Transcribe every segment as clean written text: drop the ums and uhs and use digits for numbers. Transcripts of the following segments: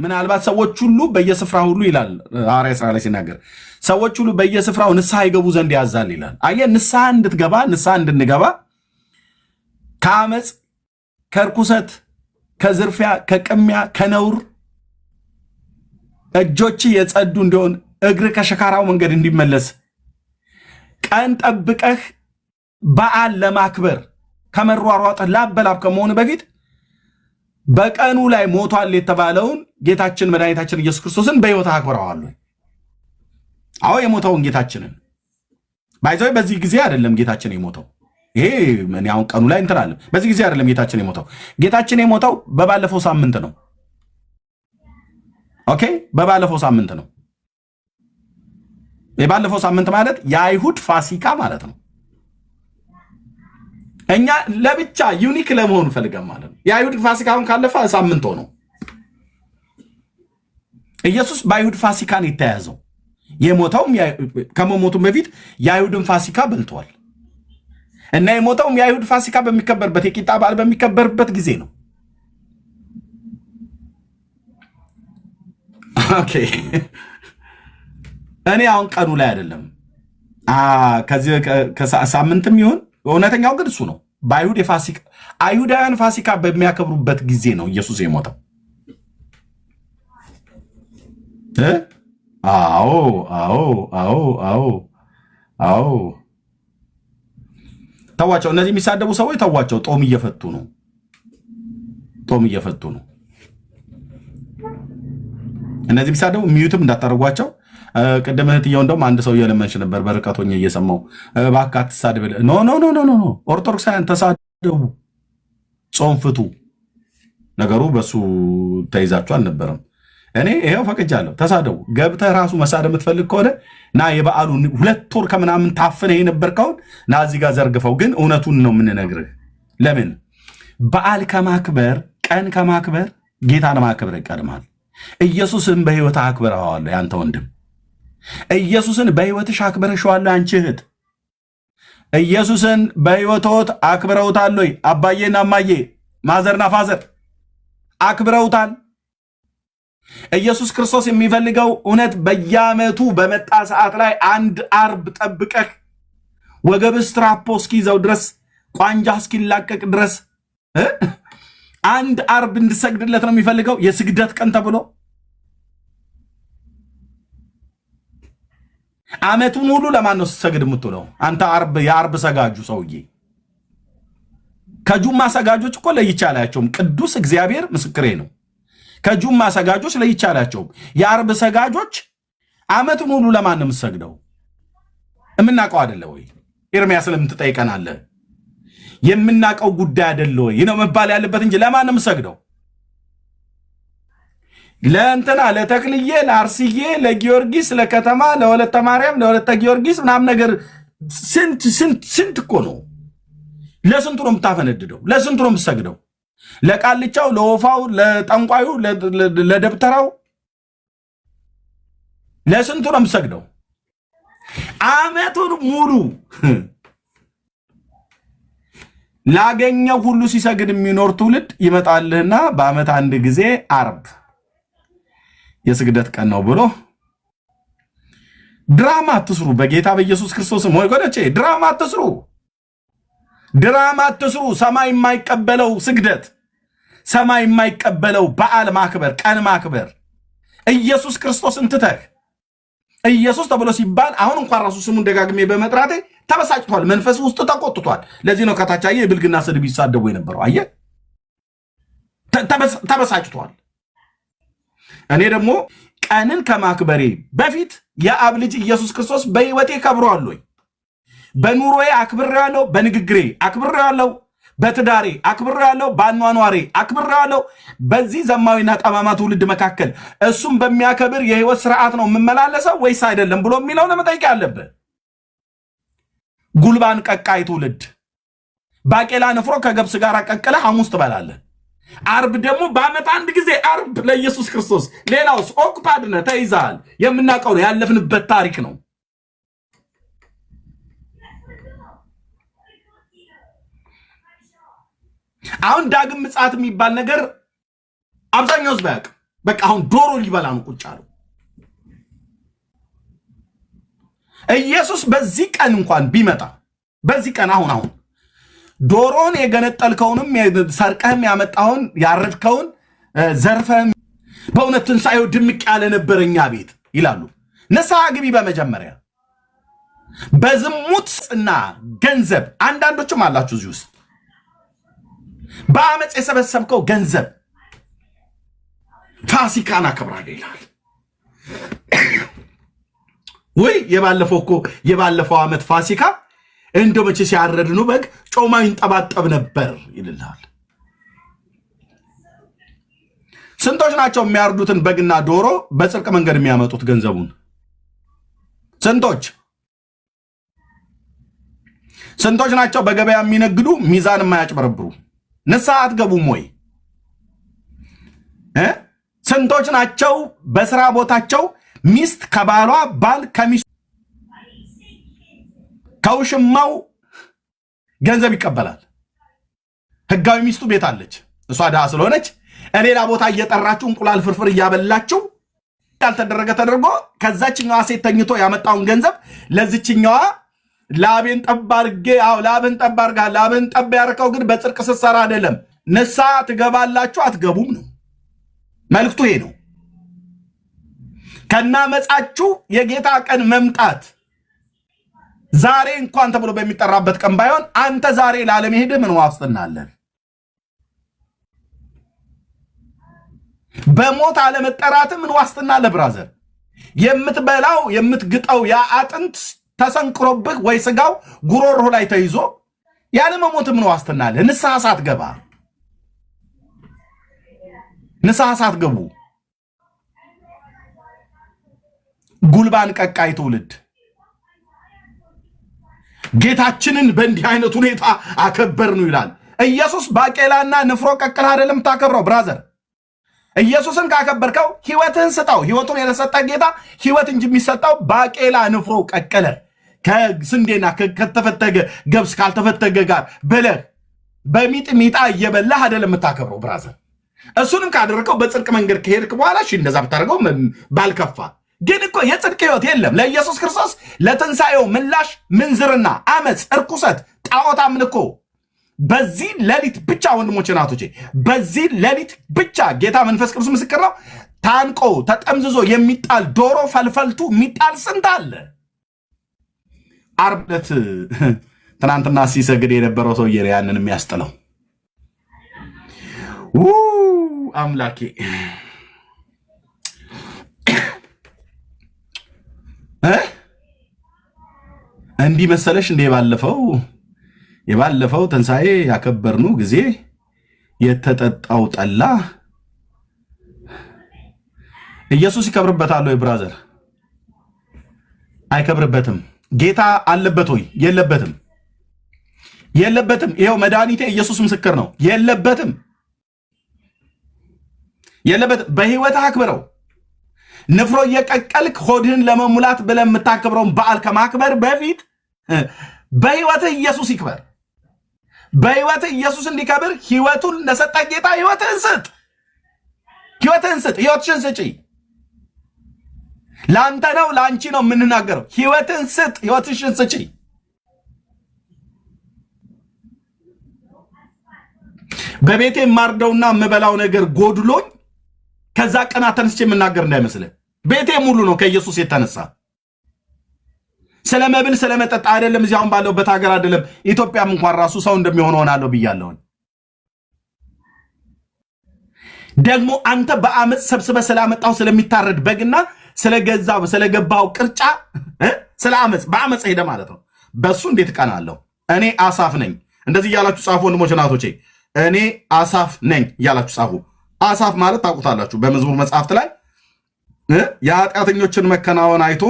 ምናልባት ሰዎች ሁሉ በየስፍራው ሁሉ ይላል ሐዋርያ ሥራ ላይ ሲናገር ሰዎች ሁሉ በየስፍራው ንስሐ ይገቡ ዘንድ ያዛል ይላል። አየህ ንስሐ እንድንገባ ከአመፅ፣ ከርኩሰት፣ ከዝርፊያ፣ ከቅሚያ፣ ከነውር እጆች የጸዱ እንዲሆን እግር ከሸካራው መንገድ እንዲመለስ ቀን ጠብቀህ በዓል ለማክበር ከመሯሯጥ ላብ በላብ ከመሆኑ በፊት በቀኑ ላይ ሞቷል የተባለውን ጌታችን መድኃኒታችን ኢየሱስ ክርስቶስን በሕይወት አክብረዋል። አዎ የሞተውን ጌታችንን ባይዘው በዚህ ጊዜ አይደለም ጌታችን የሞተው። ይሄ ምን ያው ቀኑ ላይ እንትን አለ። በዚህ ጊዜ አይደለም ጌታችን የሞተው። ጌታችን የሞተው በባለፈው ሳምንት ነው። ኦኬ፣ በባለፈው ሳምንት ነው። የባለፈው ሳምንት ማለት የአይሁድ ፋሲካ ማለት ነው። እኛ ለብቻ ዩኒክ ለመሆን ፈልገን ማለት ነው። የአይሁድ ፋሲካውን ካለፈ ሳምንት ሆነው ኢየሱስ በአይሁድ ፋሲካን የተያዘው የሞተውም ከመሞቱም በፊት የአይሁድን ፋሲካ በልቷል እና የሞተውም የአይሁድ ፋሲካ በሚከበርበት የቂጣ በዓል በሚከበርበት ጊዜ ነው። ኦኬ እኔ አሁን ቀኑ ላይ አይደለም ከዚህ ከሳምንትም ይሁን እውነተኛው ግን እሱ ነው። በአይሁድ የፋሲካ አይሁዳውያን ፋሲካ በሚያከብሩበት ጊዜ ነው ኢየሱስ የሞተው። አዎ አዎ አዎ አዎ አዎ ተዋቸው። እነዚህ የሚሳደቡ ሰዎች ተዋቸው። ጦም እየፈቱ ነው። እነዚህ የሚሳደቡ ሚዩትም እንዳታደርጓቸው። ቅድም እህትየው እንደውም አንድ ሰው እየለመንሽ ነበር በርቀት ሆኜ እየሰማው እባክህ አትሳደብ። ኖ ኖ ኖ ኖ ኖ ኦርቶዶክሳውያን ተሳደቡ፣ ጾም ፍቱ። ነገሩ በሱ ተይዛችሁ አልነበረም። እኔ ይሄው ፈቅጃለሁ። ተሳደቡ። ገብተህ ራሱ መሳደብ የምትፈልግ ከሆነ ና የበዓሉ 2 ወር ከምናምን ታፍነህ የነበርከውን ና እዚህ ጋር ዘርግፈው። ግን እውነቱን ነው የምንነግርህ። ለምን በዓል ከማክበር ቀን ከማክበር ጌታን ማክበር ይቀድማል። ኢየሱስን በሕይወት አክብረዋለሁ ያንተ ወንድም። ኢየሱስን በሕይወትሽ አክብረሽዋለሁ አንቺ እህት። ኢየሱስን በሕይወቶት አክብረውታል ወይ? አባዬና እማዬ ማዘርና ፋዘር አክብረውታል? ኢየሱስ ክርስቶስ የሚፈልገው እውነት በየዓመቱ በመጣ ሰዓት ላይ አንድ አርብ ጠብቀህ ወገብ ስትራፖ እስኪይዘው ድረስ ቋንጃ እስኪላቀቅ ድረስ አንድ አርብ እንድሰግድለት ነው የሚፈልገው። የስግደት ቀን ተብሎ ዓመቱን ሁሉ ለማን ነው ስትሰግድ የምትውለው አንተ? የአርብ ሰጋጁ ሰውዬ። ከጁማ ሰጋጆች እኮ ለይቼ አላያቸውም። ቅዱስ እግዚአብሔር ምስክሬ ነው። ከጁማ ሰጋጆች ለይቼ አላያቸውም። የአርብ ሰጋጆች ዓመቱን ሁሉ ለማን ነው የምትሰግደው? የምናውቀው አይደለ ወይ? ኤርምያስ ለምን ትጠይቀናለህ? የምናውቀው ጉዳይ አይደለ ወይ ነው መባል ያለበት እንጂ ለማን ነው የምትሰግደው? ለእንትና ለተክልዬ፣ ለአርስዬ፣ ለጊዮርጊስ፣ ለከተማ፣ ለወለተ ማርያም፣ ለወለተ ጊዮርጊስ ምናምን ነገር ስንት እኮ ነው። ለስንቱ ነው የምታፈነድደው? ለስንቱ ነው የምትሰግደው? ለቃልቻው፣ ለወፋው፣ ለጠንቋዩ፣ ለደብተራው ለስንቱ ነው የምትሰግደው? ዓመቱን ሙሉ ላገኘው ሁሉ ሲሰግድ የሚኖር ትውልድ ይመጣልህና በዓመት አንድ ጊዜ አርብ የስግደት ቀን ነው ብሎ ድራማ አትስሩ። በጌታ በኢየሱስ ክርስቶስም ወይ ጎደቼ ድራማ አትስሩ። ሰማይ የማይቀበለው ስግደት፣ ሰማይ የማይቀበለው በዓል ማክበር፣ ቀን ማክበር ኢየሱስ ክርስቶስን ትተህ ኢየሱስ ተብሎ ሲባል አሁን እንኳን ራሱ ስሙን ደጋግሜ በመጥራቴ ተበሳጭቷል። መንፈስ ውስጥ ተቆጥቷል። ለዚህ ነው ከታች አየህ የብልግና ስድብ ይሳደቡ የነበረው። አየህ ተበሳጭቷል። እኔ ደግሞ ቀንን ከማክበሬ በፊት የአብ ልጅ ኢየሱስ ክርስቶስ በሕይወቴ ከብሯል ወይ? በኑሮዬ አክብሬዋለሁ፣ በንግግሬ አክብሬዋለሁ፣ በትዳሬ አክብሬዋለሁ፣ በአኗኗሬ አክብሬዋለሁ። በዚህ ዘማዊና ጠማማ ትውልድ መካከል እሱም በሚያከብር የህይወት ስርዓት ነው የምመላለሰው ወይስ አይደለም ብሎ የሚለው ለመጠየቅ ያለብህ። ጉልባን ቀቃይ ትውልድ ባቄላ ንፍሮ ከገብስ ጋር ቀቅለህ ሐሙስ ትበላለህ። አርብ ደግሞ በዓመት አንድ ጊዜ አርብ ለኢየሱስ ክርስቶስ። ሌላውስ ኦኩፓድ ነህ፣ ተይዘሃል። የምናውቀው ነው፣ ያለፍንበት ታሪክ ነው። አሁን ዳግም ምጽአት የሚባል ነገር አብዛኛው ህዝብ አያውቅም። በቃ አሁን ዶሮ ሊበላ ነው ቁጭ አለው። ኢየሱስ በዚህ ቀን እንኳን ቢመጣ በዚህ ቀን አሁን ዶሮን የገነጠልከውንም ሰርቀህም ያመጣውን ያረድከውን ዘርፈህም በእውነት ትንሣኤው ድምቅ ያለ ነበረኛ ቤት ይላሉ። ንስሐ ግቢ በመጀመሪያ በዝሙትና ገንዘብ አንዳንዶችም አላችሁ እዚህ ውስጥ በአመፅ የሰበሰብከው ገንዘብ ፋሲካን አከብራለሁ ይላል። ወይ የባለፈው ዓመት ፋሲካ እንደው መቼ ሲያረድኑ በግ ጮማ ይንጠባጠብ ነበር ይልልሃል። ስንቶች ናቸው የሚያርዱትን በግና ዶሮ በጽድቅ መንገድ የሚያመጡት ገንዘቡን? ስንቶች ናቸው በገበያ የሚነግዱ ሚዛን የማያጭበረብሩ? ንስሐ አትገቡም ወይ? ስንቶች ናቸው በስራ ቦታቸው ሚስት ከባሏ ባል ከሚስቱ ከውሽማው ገንዘብ ይቀበላል? ህጋዊ ሚስቱ ቤት አለች፣ እሷ ድሃ ስለሆነች ሌላ ቦታ እየጠራችሁ እንቁላል ፍርፍር እያበላችሁ ያልተደረገ ተደርጎ ከዛችኛዋ ሴት ተኝቶ ያመጣውን ገንዘብ ለዚችኛዋ ላቤን ጠብ አድርጌ ላብን ጠብ አድርጋ ላብን ጠብ ያርከው ግን በጽድቅ ስትሰራ አይደለም። ንስሐ ትገባላችሁ አትገቡም ነው መልክቱ። ይሄ ነው ከናመጻችሁ የጌታ ቀን መምጣት ዛሬ እንኳን ተብሎ በሚጠራበት ቀን ባይሆን አንተ ዛሬ ላለመሄድ ምን ዋስትና አለን? በሞት አለመጠራት ምን ዋስትና አለ? ብራዘር የምትበላው የምትግጠው ያ አጥንት ተሰንቅሮብህ ወይ ስጋው ጉሮሮ ላይ ተይዞ ያለ መሞት ምን ዋስትና አለ? ንስሐ ሳትገባ ንስሐ ሳትገቡ ጉልባን ቀቃይ ትውልድ ጌታችንን በእንዲህ አይነት ሁኔታ አከበር ነው ይላል። ኢየሱስ ባቄላና ንፍሮ ቀቅል አይደለም ታከብረው ብራዘር። ኢየሱስን ካከበርከው ህይወትህን ስጣው። ህይወቱን የሰጠ ጌታ ህይወት እንጂ የሚሰጣው ባቄላ ንፍሮ ቀቀለ ከስንዴና ከተፈተገ ገብስ ካልተፈተገ ጋር በለህ በሚጥሚጣ እየበላህ አይደለም የምታከብረው ብራዘር። እሱንም ካደረከው በጽድቅ መንገድ ከሄድክ በኋላ እሺ እንደዛ ብታደርገው ባልከፋ። ግን እኮ የጽድቅ ህይወት የለም ለኢየሱስ ክርስቶስ። ለትንሣኤው ምላሽ ምንዝርና፣ አመፅ፣ እርኩሰት፣ ጣዖት አምልኮ በዚህ ሌሊት ብቻ ወንድሞቼ ናቶቼ፣ በዚህ ሌሊት ብቻ ጌታ መንፈስ ቅዱስ ምስክር ነው። ታንቆ ተጠምዝዞ የሚጣል ዶሮ ፈልፈልቱ የሚጣል ስንት አለ። ዓርብ ዕለት ትናንትና ሲሰግድ የነበረው ሰውዬ ያንን የሚያስጥለው አምላኬ። እንዲህ መሰለሽ እንደ የባለፈው ትንሣኤ ያከበርነው ጊዜ የተጠጣው ጠላ ኢየሱስ ይከብርበታል ወይ ብራዘር? አይከብርበትም። ጌታ አለበት ወይ? የለበትም። ይኸው መድኃኒቴ ኢየሱስ ምስክር ነው። የለበትም። በህይወት አክብረው። ንፍሮ እየቀቀልክ ሆድህን ለመሙላት ብለህ የምታከብረውን በዓል ከማክበር በፊት በህይወትህ ኢየሱስ ይክበር። በህይወትህ ኢየሱስ እንዲከብር ህይወቱን ለሰጠ ጌታ ህይወትህን ስጥ። ህይወትሽን ስጪ። ለአንተ ነው ለአንቺ ነው የምንናገረው። ህይወትን ስጥ፣ ህይወትሽን ስጪ። በቤቴ የማርደውና የምበላው ነገር ጎድሎኝ ከዛ ቀናት ተነስቼ የምናገር እንዳይመስልህ። ቤቴ ሙሉ ነው ከኢየሱስ የተነሳ። ስለ መብል ስለ መጠጥ አይደለም። እዚህ አሁን ባለውበት ሀገር አይደለም ኢትዮጵያም እንኳን ራሱ ሰው እንደሚሆን ሆናለሁ ብያለሁኝ። ደግሞ አንተ በአመፅ ሰብስበ ስላመጣው ስለሚታረድ በግና ስለገባው ቅርጫ ስለ አመፅ በአመፅ ሄደ ማለት ነው። በሱ እንዴት ቀናለሁ? እኔ አሳፍ ነኝ። እንደዚህ እያላችሁ ጻፉ ወንድሞች እናቶቼ። እኔ አሳፍ ነኝ እያላችሁ ጻፉ። አሳፍ ማለት ታውቁታላችሁ። በመዝሙር መጽሐፍት ላይ የኃጢአተኞችን መከናወን አይቶ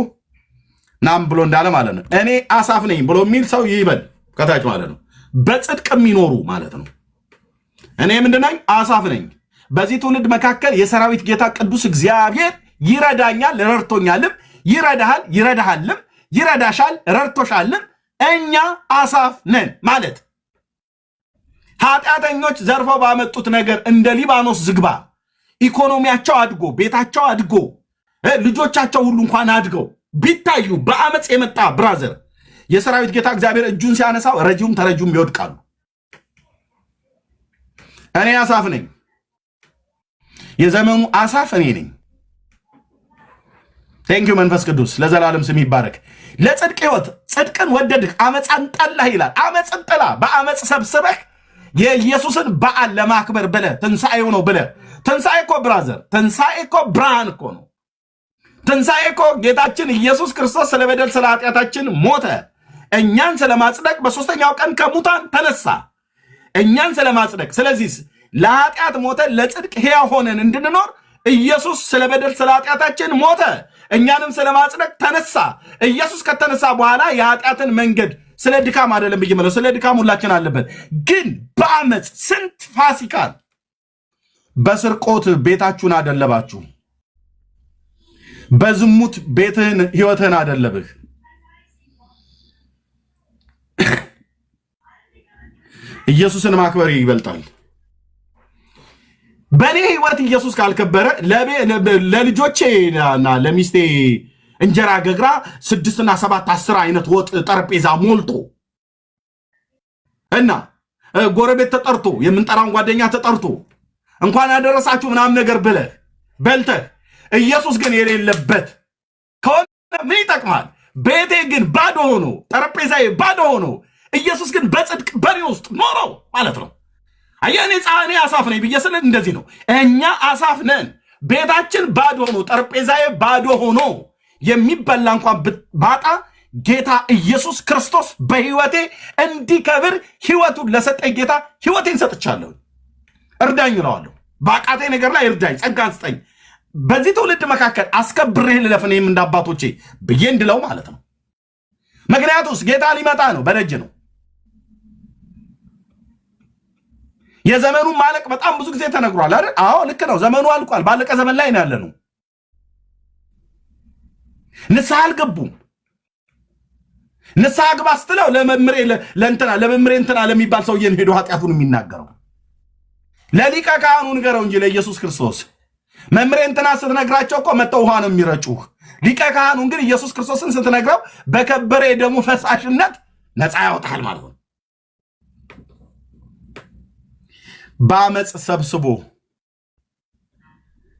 ናም ብሎ እንዳለ ማለት ነው። እኔ አሳፍ ነኝ ብሎ የሚል ሰው ይበል ከታች ማለት ነው። በጽድቅ የሚኖሩ ማለት ነው። እኔ ምንድነኝ? አሳፍ ነኝ። በዚህ ትውልድ መካከል የሰራዊት ጌታ ቅዱስ እግዚአብሔር ይረዳኛል፣ ረድቶኛልም፣ ይረዳሃል፣ ይረዳሃልም፣ ይረዳሻል፣ ረድቶሻልም። እኛ አሳፍ ነን ማለት ኃጢአተኞች ዘርፈው ባመጡት ነገር እንደ ሊባኖስ ዝግባ ኢኮኖሚያቸው አድጎ ቤታቸው አድጎ ልጆቻቸው ሁሉ እንኳን አድገው ቢታዩ በአመፅ የመጣ ብራዘር የሰራዊት ጌታ እግዚአብሔር እጁን ሲያነሳው ረጂውም ተረጂውም ይወድቃሉ። እኔ አሳፍ ነኝ። የዘመኑ አሳፍ እኔ ነኝ። ቴንክ ዩ መንፈስ ቅዱስ ለዘላለም ስም ይባረክ። ለጽድቅ ህይወት ጽድቅን ወደድህ አመፃን ጠላህ ይላል። አመፅን ጥላ በአመፅ ሰብስበህ የኢየሱስን በዓል ለማክበር ብለህ ትንሣኤው ነው ብለህ ትንሣኤ እኮ ብራዘር ትንሣኤ እኮ ብርሃን እኮ ነው። ትንሣኤ እኮ ጌታችን ኢየሱስ ክርስቶስ ስለ በደል ስለ ኃጢአታችን ሞተ፣ እኛን ስለማጽደቅ በሶስተኛው ቀን ከሙታን ተነሳ፣ እኛን ስለማጽደቅ። ስለዚህ ለኃጢአት ሞተ ለጽድቅ ሕያው ሆነን እንድንኖር ኢየሱስ ስለ በደል ስለ ኃጢአታችን ሞተ፣ እኛንም ስለማጽደቅ ተነሳ። ኢየሱስ ከተነሳ በኋላ የኃጢአትን መንገድ ስለ ድካም አይደለም ብዬ ማለት ስለ ድካም ሁላችን አለበት። ግን በአመፅ ስንት ፋሲካን በስርቆት ቤታችሁን አደለባችሁ፣ በዝሙት ቤትህን ህይወትህን አደለብህ። ኢየሱስን ማክበር ይበልጣል። በእኔ ህይወት ኢየሱስ ካልከበረ ለልጆቼና ለሚስቴ እንጀራ ገግራ 6 እና 7 10 አይነት ወጥ ጠረጴዛ ሞልቶ እና ጎረቤት ተጠርቶ የምንጠራውን ጓደኛ ተጠርቶ እንኳን ያደረሳችሁ ምናምን ነገር ብለህ በልተህ ኢየሱስ ግን የሌለበት ከሆነ ምን ይጠቅማል? ቤቴ ግን ባዶ ሆኖ ጠረጴዛዬ ባዶ ሆኖ ኢየሱስ ግን በጽድቅ በኔ ውስጥ ኖረው ማለት ነው። አየኔ ጻኔ አሳፍ ነኝ ብዬ ስለ እንደዚህ ነው። እኛ አሳፍ ነን። ቤታችን ባዶ ሆኖ ጠረጴዛዬ ባዶ ሆኖ የሚበላ እንኳን ባጣ ጌታ ኢየሱስ ክርስቶስ በህይወቴ እንዲከብር ህይወቱን ለሰጠኝ ጌታ ህይወቴን ሰጥቻለሁ። እርዳኝ እለዋለሁ። በአቃቴ ነገር ላይ እርዳኝ፣ ጸጋን ስጠኝ። በዚህ ትውልድ መካከል አስከብሬህ ልለፍ እኔም እንደ አባቶቼ ብዬ እንድለው ማለት ነው። ምክንያቱስ ጌታ ሊመጣ ነው፣ በደጅ ነው። የዘመኑ ማለቅ በጣም ብዙ ጊዜ ተነግሯል አይደል? አዎ ልክ ነው። ዘመኑ አልቋል። ባለቀ ዘመን ላይ ነው ያለነው። ንስሐ አልገቡም። ንስሐ ግባ ስትለው ለመምሬ እንትና ለሚባል ሰውዬ ሄዶ ኃጢአቱን የሚናገረው ለሊቀ ካህኑ ንገረው እንጂ ለኢየሱስ ክርስቶስ መምሬ እንትና ስትነግራቸው እኮ መተው ውሃ ነው የሚረጩህ። ሊቀ ካህኑን ግን ኢየሱስ ክርስቶስን ስትነግረው በከበረ የደሙ ፈሳሽነት ነፃ ያወጣል ማለት ነው። በአመፅ ሰብስቦ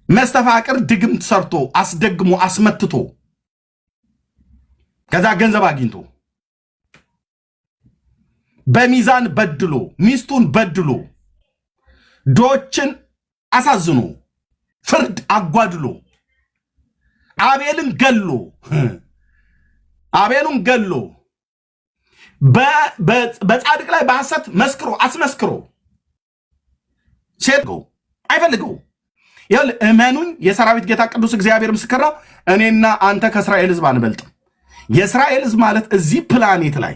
መስተፋቅር ድግምት ሰርቶ አስደግሞ አስመትቶ ከዛ ገንዘብ አግኝቶ በሚዛን በድሎ ሚስቱን በድሎ ዶችን አሳዝኖ ፍርድ አጓድሎ አቤልን ገሎ በጻድቅ ላይ በሐሰት አስመስክሮ ሴት አይፈልገው። ይኸውልህ እመኑኝ፣ የሰራዊት ጌታ ቅዱስ እግዚአብሔር ምስክር ነው። እኔና አንተ ከእስራኤል ሕዝብ አንበልጥም። የእስራኤል ሕዝብ ማለት እዚህ ፕላኔት ላይ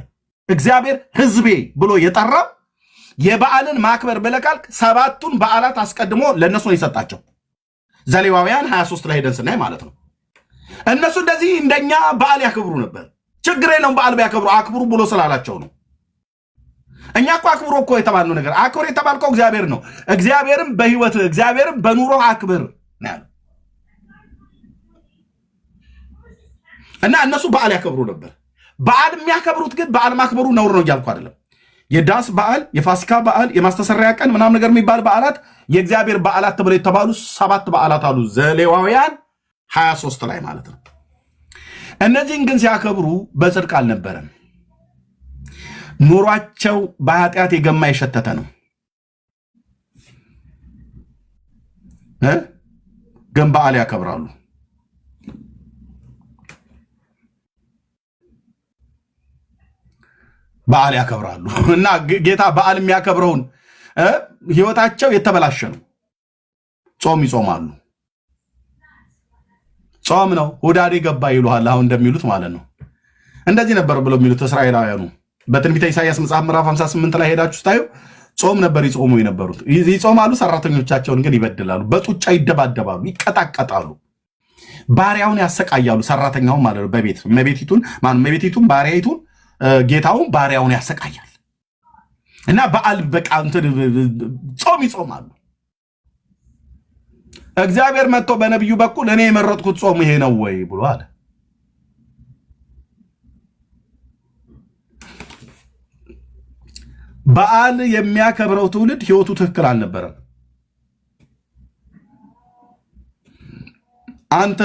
እግዚአብሔር ሕዝቤ ብሎ የጠራው የበዓልን ማክበር ብለህ ካልክ 7ቱን በዓላት አስቀድሞ ለእነሱ ነው የሰጣቸው። ዘሌዋውያን 23 ላይ ሄደን ስናይ ማለት ነው። እነሱ እንደዚህ እንደኛ በዓል ያከብሩ ነበር። ችግር የለውም በዓል ቢያከብሩ አክብሩ ብሎ ስላላቸው ነው። እኛ እኮ አክብሮ እኮ የተባልነው ነገር አክብር የተባልከው እግዚአብሔር ነው። እግዚአብሔርም በህይወት እግዚአብሔርም በኑሮ አክብር ነው ያለው እና እነሱ በዓል ያከብሩ ነበር። በዓል የሚያከብሩት ግን በዓል ማክበሩ ነውር ነው እያልኩ አይደለም። የዳስ በዓል፣ የፋሲካ በዓል፣ የማስተሰሪያ ቀን ምናምን ነገር የሚባል በዓላት የእግዚአብሔር በዓላት ተብለው የተባሉ 7 በዓላት አሉ ዘሌዋውያን 23 ላይ ማለት ነው። እነዚህን ግን ሲያከብሩ በጽድቅ አልነበረም። ኑሯቸው በኃጢአት የገማ የሸተተ ነው። ግን በዓል ያከብራሉ። በዓል ያከብራሉ እና ጌታ በዓል የሚያከብረውን ህይወታቸው የተበላሸ ነው። ጾም ይጾማሉ። ጾም ነው ሁዳዴ ገባ ይሉሃል። አሁን እንደሚሉት ማለት ነው። እንደዚህ ነበር ብለው የሚሉት እስራኤላውያኑ በትንቢተ ኢሳይያስ መጽሐፍ ምዕራፍ 58 ላይ ሄዳችሁ ስታዩ ጾም ነበር ይጾሙ የነበሩት። ይጾማሉ፣ ሰራተኞቻቸውን ግን ይበድላሉ፣ በጡጫ ይደባደባሉ፣ ይቀጣቀጣሉ፣ ባሪያውን ያሰቃያሉ። ሰራተኛውን ማለት ነው። በቤት መቤቲቱን ባሪያይቱን ጌታውን ባሪያውን ያሰቃያል። እና በዓል በቃ ጾም ይጾማሉ። እግዚአብሔር መጥቶ በነቢዩ በኩል እኔ የመረጥኩት ጾም ይሄ ነው ወይ ብሎ አለ። በዓል የሚያከብረው ትውልድ ህይወቱ ትክክል አልነበረም። አንተ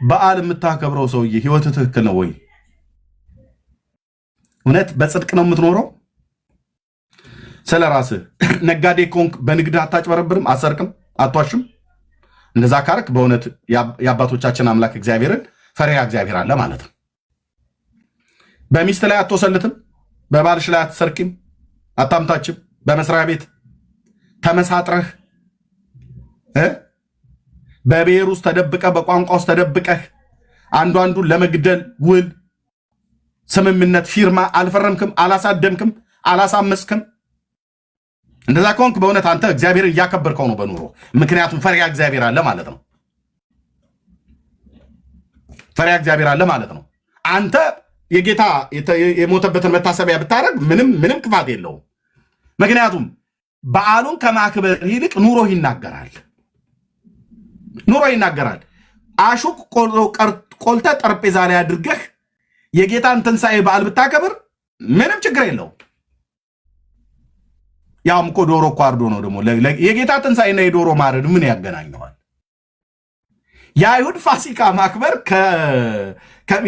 በዓል የምታከብረው ሰውዬ ህይወት ትክክል ነው ወይ? እውነት በጽድቅ ነው የምትኖረው? ስለ ራስህ ነጋዴ ኮንክ በንግድ አታጭበረብርም፣ አሰርቅም፣ አቷሽም። እንደዛ ካረክ በእውነት የአባቶቻችን አምላክ እግዚአብሔርን ፈሪሃ እግዚአብሔር አለ ማለት ነው። በሚስት ላይ አትወሰልትም፣ በባልሽ ላይ አትሰርቂም፣ አታምታችም። በመስሪያ ቤት ተመሳጥረህ በብሔር ውስጥ ተደብቀህ በቋንቋ ውስጥ ተደብቀህ አንዱ አንዱን ለመግደል ውል ስምምነት ፊርማ አልፈረምክም፣ አላሳደምክም፣ አላሳመስክም። እንደዛ ከሆንክ በእውነት አንተ እግዚአብሔርን እያከበርከው ነው በኑሮ። ምክንያቱም ፈሪሃ እግዚአብሔር አለ ማለት ነው። ፈሪሃ እግዚአብሔር አለ ማለት ነው። አንተ የጌታ የሞተበትን መታሰቢያ ብታደርግ ምንም ክፋት የለውም። ምክንያቱም በዓሉን ከማክበር ይልቅ ኑሮ ይናገራል። ኑሮ ይናገራል። አሹቅ ቆልተ ጠረጴዛ ላይ አድርገህ የጌታን ትንሣኤ በዓል ብታከብር ምንም ችግር የለውም። ያውም እኮ ዶሮ እኮ አርዶ ነው ደግሞ። የጌታ ትንሣኤና የዶሮ ማረድ ምን ያገናኘዋል? የአይሁድ ፋሲካ ማክበር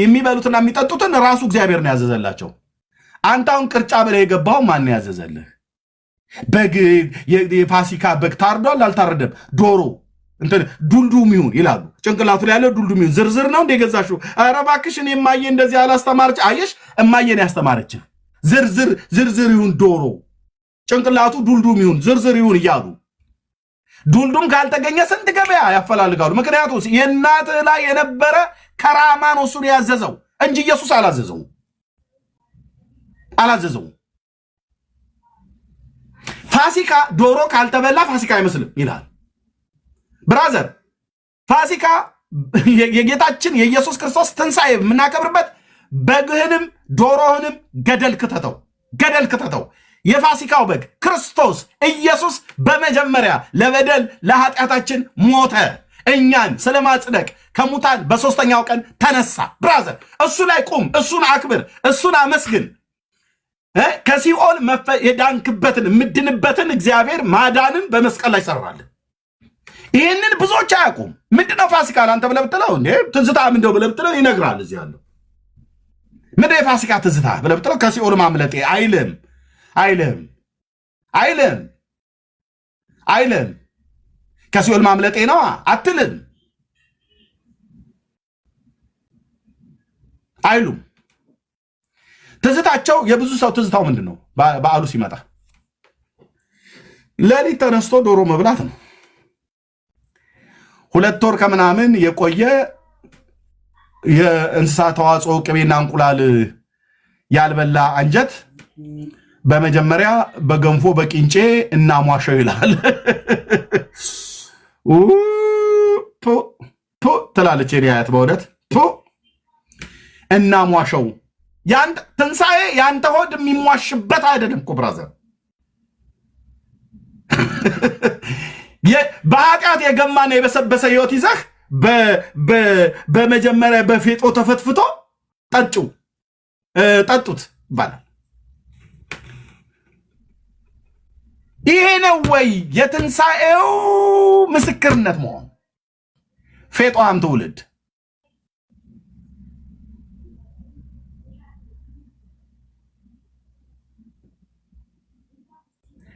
የሚበሉትና የሚጠጡትን ራሱ እግዚአብሔር ነው ያዘዘላቸው። አንተ አሁን ቅርጫ ብለህ የገባው ማን ያዘዘልህ? በግ የፋሲካ በግ ታርዷል አልታረደም? ዶሮ እንትን ዱልዱም ይሁን ይላሉ። ጭንቅላቱ ላይ ያለው ዱልዱም ይሁን ዝርዝር ነው እንደገዛሽው። ኧረ እባክሽ እኔ እማዬ እንደዚህ አላስተማረች። አየሽ እማዬን ያስተማረችህ ዝርዝር ይሁን ዶሮ ጭንቅላቱ ዱልዱም ይሁን ዝርዝር ይሁን እያሉ ዱልዱም ካልተገኘ ስንት ገበያ ያፈላልጋሉ። ምክንያቱም የእናትህ ላይ የነበረ ከራማ ነው እሱን ያዘዘው እንጂ ኢየሱስ አላዘዘው። ፋሲካ ዶሮ ካልተበላ ፋሲካ አይመስልም ይላል። ብራዘር ፋሲካ የጌታችን የኢየሱስ ክርስቶስ ትንሣኤ የምናከብርበት በግህንም ዶሮህንም ገደል ክተተው። የፋሲካው በግ ክርስቶስ ኢየሱስ በመጀመሪያ ለበደል ለኃጢአታችን ሞተ፣ እኛን ስለማጽደቅ ከሙታን በሶስተኛው ቀን ተነሳ። ብራዘር እሱ ላይ ቁም፣ እሱን አክብር፣ እሱን አመስግን። ከሲኦል የዳንክበትን የምድንበትን እግዚአብሔር ማዳንን በመስቀል ላይ ሰራልን። ይህንን ብዙዎች አያውቁም። ምንድነው ፋሲካ ለአንተ ብለህ ብትለው ትዝታ ምንድነው ብለህ ብትለው ይነግራል። እዚህ ያለው ምንድነው የፋሲካ ትዝታ ብለህ ብትለው ከሲኦል ማምለጤ አይልም። ከሲኦል ማምለጤ ነዋ አትልም አይሉም። ትዝታቸው የብዙ ሰው ትዝታው ምንድን ነው? በዓሉ ሲመጣ ሌሊት ተነስቶ ዶሮ መብላት ነው። 2 ወር ከምናምን የቆየ የእንስሳ ተዋጽኦ ቅቤና እንቁላል ያልበላ አንጀት በመጀመሪያ በገንፎ በቂንጬ እናሟሸው ይላል። ትላለች የኔ አያት በእውነት እናሟሸው። ትንሣኤ ያንተ ሆድ የሚሟሽበት አይደለም እኮ ብራዘር። በኃጢአት የገማና የበሰበሰ ህይወት ይዘህ በመጀመሪያ በፌጦ ተፈትፍቶ ጠጡት ይባላል። ይሄ ነው ወይ የትንሣኤው ምስክርነት መሆን? ፌጦም ትውልድ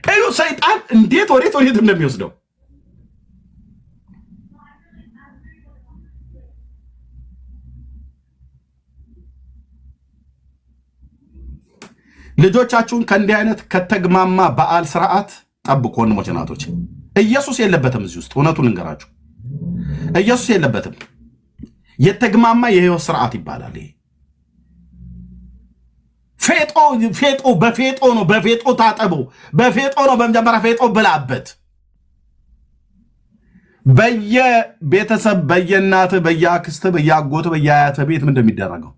እዩ ሰይጣን እንዴት ወዴት እንደሚወስደው። ልጆቻችሁን ከእንዲህ አይነት ከተግማማ በዓል ስርዓት ጠብቁ ወንድሞች እናቶች። ኢየሱስ የለበትም እዚህ ውስጥ። እውነቱን ልንገራችሁ ኢየሱስ የለበትም። የተግማማ የህይወት ስርዓት ይባላል ይሄ። ፌጦ በፌጦ ነው። በፌጦ ታጠቡ። በፌጦ ነው። በመጀመሪያ ፌጦ ብላበት። በየቤተሰብ በየእናት በየአክስት በየአጎት በየአያት ቤት ምን እንደሚደረገው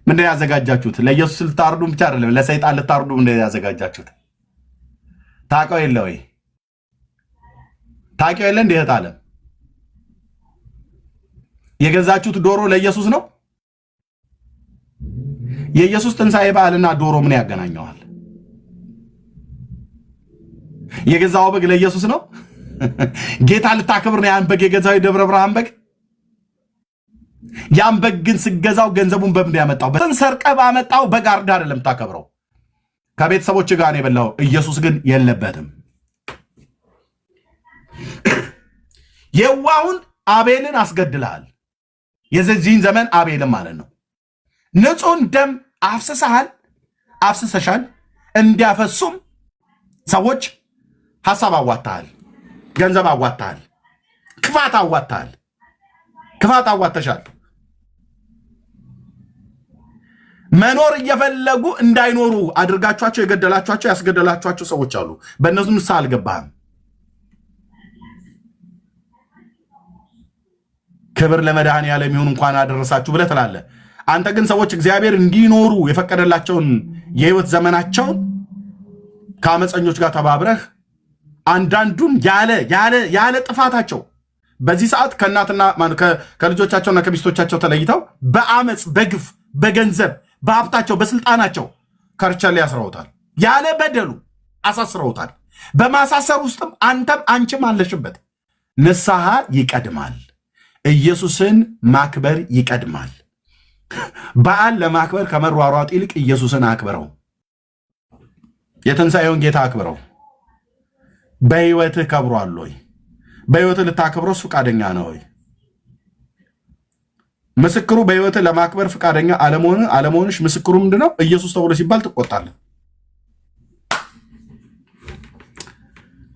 ምን ያዘጋጃችሁት? ለኢየሱስ ልታርዱ ብቻ አይደለም ለሰይጣን ልታርዱ ምን ያዘጋጃችሁት? ታውቀው የለ ወይ? ታውቂው የለ እንደ እህት ዓለም የገዛችሁት ዶሮ ለኢየሱስ ነው። የኢየሱስ ትንሣኤ በዓልና ዶሮ ምን ያገናኘዋል? የገዛው በግ ለኢየሱስ ነው። ጌታ ልታከብር ነው ያን በግ የገዛው የደብረ ብርሃን በግ። ያን በግ ግን ስገዛው ገንዘቡን በምን ያመጣው? ሰርቀ ባመጣው በግ አርዳ አይደለም ታከብረው። ከቤተሰቦች ጋር ነው የበላው። ኢየሱስ ግን የለበትም። የዋሁን አቤልን አስገድልሃል። የዚህን ዘመን አቤልን ማለት ነው። ንጹሕን ደም አፍስሰሻል። እንዲያፈሱም ሰዎች ሐሳብ አዋጥተሃል፣ ገንዘብ አዋጥተሃል፣ ክፋት አዋጥተሻል። መኖር እየፈለጉ እንዳይኖሩ አድርጋችኋቸው የገደላችኋቸው ያስገደላችኋቸው ሰዎች አሉ። በእነሱ ንስሐ አልገባህም። ክብር ለመድኃኔዓለም ይሁን እንኳን አደረሳችሁ ብለህ ትላለህ። አንተ ግን ሰዎች እግዚአብሔር እንዲኖሩ የፈቀደላቸውን የህይወት ዘመናቸውን ከአመፀኞች ጋር ተባብረህ አንዳንዱን ያለ ጥፋታቸው በዚህ ሰዓት ከእናትና ከልጆቻቸውና ከሚስቶቻቸው ተለይተው በአመፅ በግፍ በገንዘብ በሀብታቸው በስልጣናቸው ከርቸሌ ያስረውታል። ያለ በደሉ አሳስረውታል። በማሳሰር ውስጥም አንተም አንቺም አለሽበት። ንስሐ ይቀድማል። ኢየሱስን ማክበር ይቀድማል። በዓል ለማክበር ከመሯሯጥ ይልቅ ኢየሱስን አክብረው። የትንሣኤውን ጌታ አክብረው። በህይወትህ ከብሯል ወይ? በህይወትህ ልታከብረውስ ፈቃደኛ ነው ወይ? ምስክሩ በህይወትህ ለማክበር ፈቃደኛ አለመሆንሽ ምስክሩ ምንድነው? ኢየሱስ ተብሎ ሲባል ትቆጣለህ።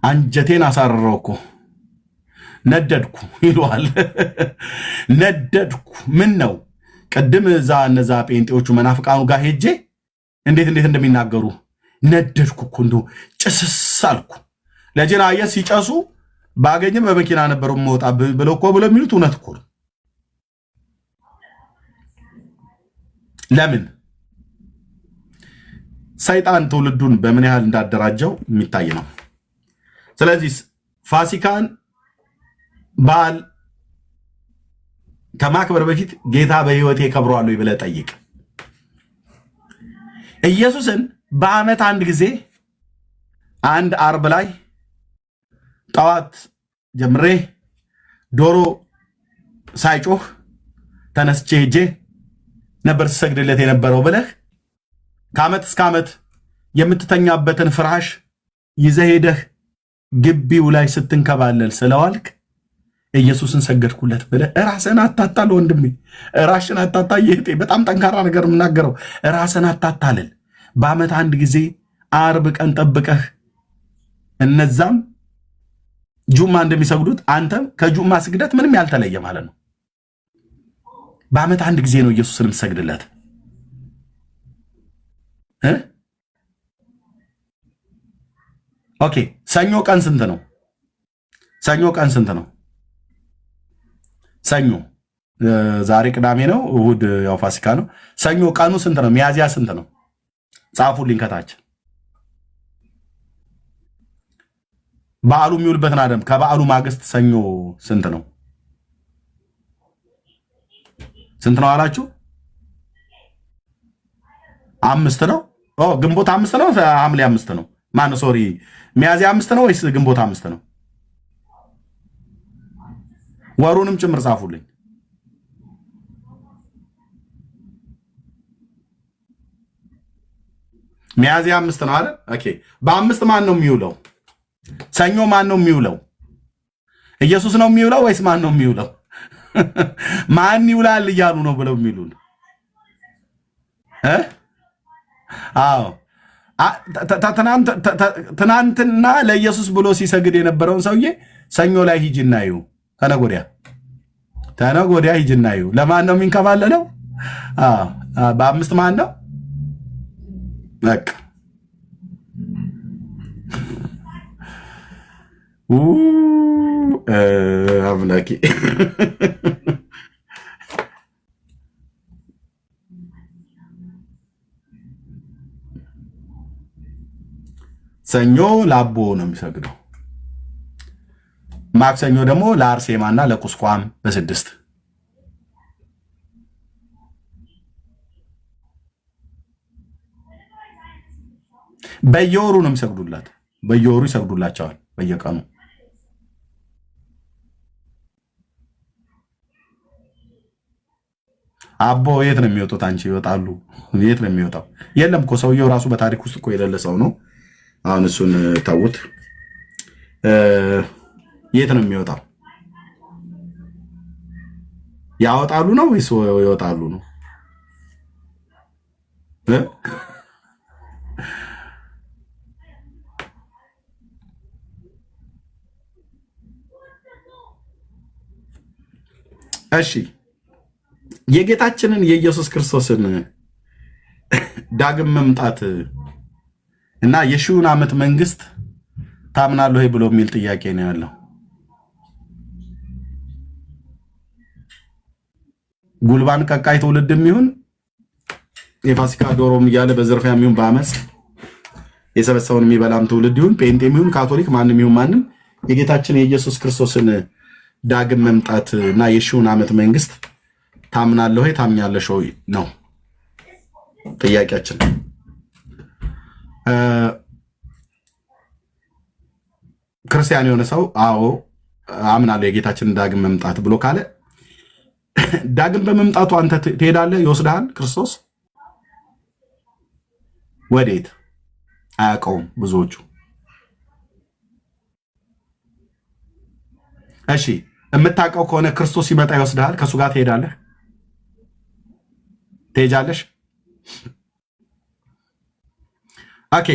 አንጀቴን አሳረረው እኮ ነደድኩ ይለዋል። ነደድኩ ምን ነው? ቅድም እነዛ ጴንጤዎቹ መናፍቃኑ ጋር ሄጄ እንዴት እንደሚናገሩ ነደድኩ እኮ እንደው ጭስስ አልኩ። ለጀና አየህ ሲጨሱ ባገኝም በመኪና ነበር የምወጣ ብለው የሚሉት እውነት እኮ ነው። ለምን? ሰይጣን ትውልዱን በምን ያህል እንዳደራጀው የሚታይ ነው። ስለዚህ ፋሲካን በዓል ከማክበር በፊት ጌታ በህይወቴ ከብሯል ወይ ብለህ ጠይቅ። ኢየሱስን በዓመት አንድ ጊዜ አንድ አርብ ላይ ጠዋት ጀምሬ ዶሮ ሳይጮህ ተነስቼ ሄጄ ነበር ስሰግድለት የነበረው ብለህ ከዓመት እስከ ዓመት የምትተኛበትን ፍራሽ ይዘህ ሄደህ ግቢው ላይ ስትንከባለል ስለዋልክ ኢየሱስን ሰገድኩለት ብለህ ራስን አታታል። ወንድሜ ራስን አታታል። ይሄ በጣም ጠንካራ ነገር የምናገረው ራስን አታታልል። በዓመት አንድ ጊዜ አርብ ቀን ጠብቀህ እነዛም ጁማ እንደሚሰግዱት አንተም ከጁማ ስግደት ምንም ያልተለየ ማለት ነው። በዓመት አንድ ጊዜ ነው ኢየሱስን የምትሰግድለት። ኦኬ፣ ሰኞ ቀን ስንት ነው? ሰኞ ቀን ስንት ነው? ሰኞ ዛሬ ቅዳሜ ነው፣ እሁድ ያው ፋሲካ ነው። ሰኞ ቀኑ ስንት ነው? ሚያዝያ ስንት ነው? ጻፉልኝ ከታች። በዓሉ የሚውልበትን አደም ከበዓሉ ማግስት ሰኞ ስንት ነው? ስንት ነው አላችሁ? 5 ነው። ግንቦት 5 ነው። ሐምሌ 5 ነው። ማነው ሶሪ፣ ሚያዝያ 5 ነው ወይስ ግንቦት 5 ነው? ወሩንም ጭምር ጻፉልኝ። ሚያዝያ 5 ነው አይደል? ኦኬ። በ5 ማን ነው የሚውለው? ሰኞ ማን ነው የሚውለው? ኢየሱስ ነው የሚውለው ወይስ ማን ነው የሚውለው? ማን ይውላል እያሉ ነው ብለው የሚሉን? አዎ ትናንትና ለኢየሱስ ብሎ ሲሰግድ የነበረውን ሰውዬ ሰኞ ላይ ሂጅና እዩ። ተነገ ወዲያ ሂጅና እዩ። ለማን ነው የሚንከባለለው? በ5 ማን ነው? በቃ አምላኬ ሰኞ ላቦ ነው የሚሰግደው። ማክሰኞ ደግሞ ለአርሴማና ለቁስቋም በ6 በየወሩ ነው የሚሰግዱላት። በየወሩ ይሰግዱላቸዋል በየቀኑ። አቦ የት ነው የሚወጡት? አንቺ ይወጣሉ። የት ነው የሚወጣው? የለም እኮ ሰውየው ራሱ በታሪክ ውስጥ እኮ የሌለ ሰው ነው። አሁን እሱን ተውት። የት ነው የሚወጣው? ያወጣሉ ነው ወይስ ይወጣሉ ነው? እሺ የጌታችንን የኢየሱስ ክርስቶስን ዳግም መምጣት እና የሺውን ዓመት መንግስት ታምናለህ ወይ ብሎ የሚል ጥያቄ ነው ያለው። ጉልባን ቀቃይ ትውልድ የሚሆን የፋሲካ ዶሮም እያለ በዘርፊያ የሚሆን በአመፅ የሰበሰውን የሚበላም ትውልድ ይሁን ጴንጤ የሚሆን ካቶሊክ ማንም ይሁን ማንም የጌታችን የኢየሱስ ክርስቶስን ዳግም መምጣት እና የሺውን ዓመት መንግስት ታምናለህ ወይ ታምኛለሽ ወይ ነው ጥያቄያችን። ክርስቲያን የሆነ ሰው አዎ አምናለሁ የጌታችንን ዳግም መምጣት ብሎ ካለ ዳግም በመምጣቱ አንተ ትሄዳለህ? ይወስድሃል ክርስቶስ? ወዴት? አያውቀውም ብዙዎቹ። እሺ የምታውቀው ከሆነ ክርስቶስ ሲመጣ ይወስድሃል? ከእሱ ጋር ትሄዳለህ? ትሄጃለሽ? ኦኬ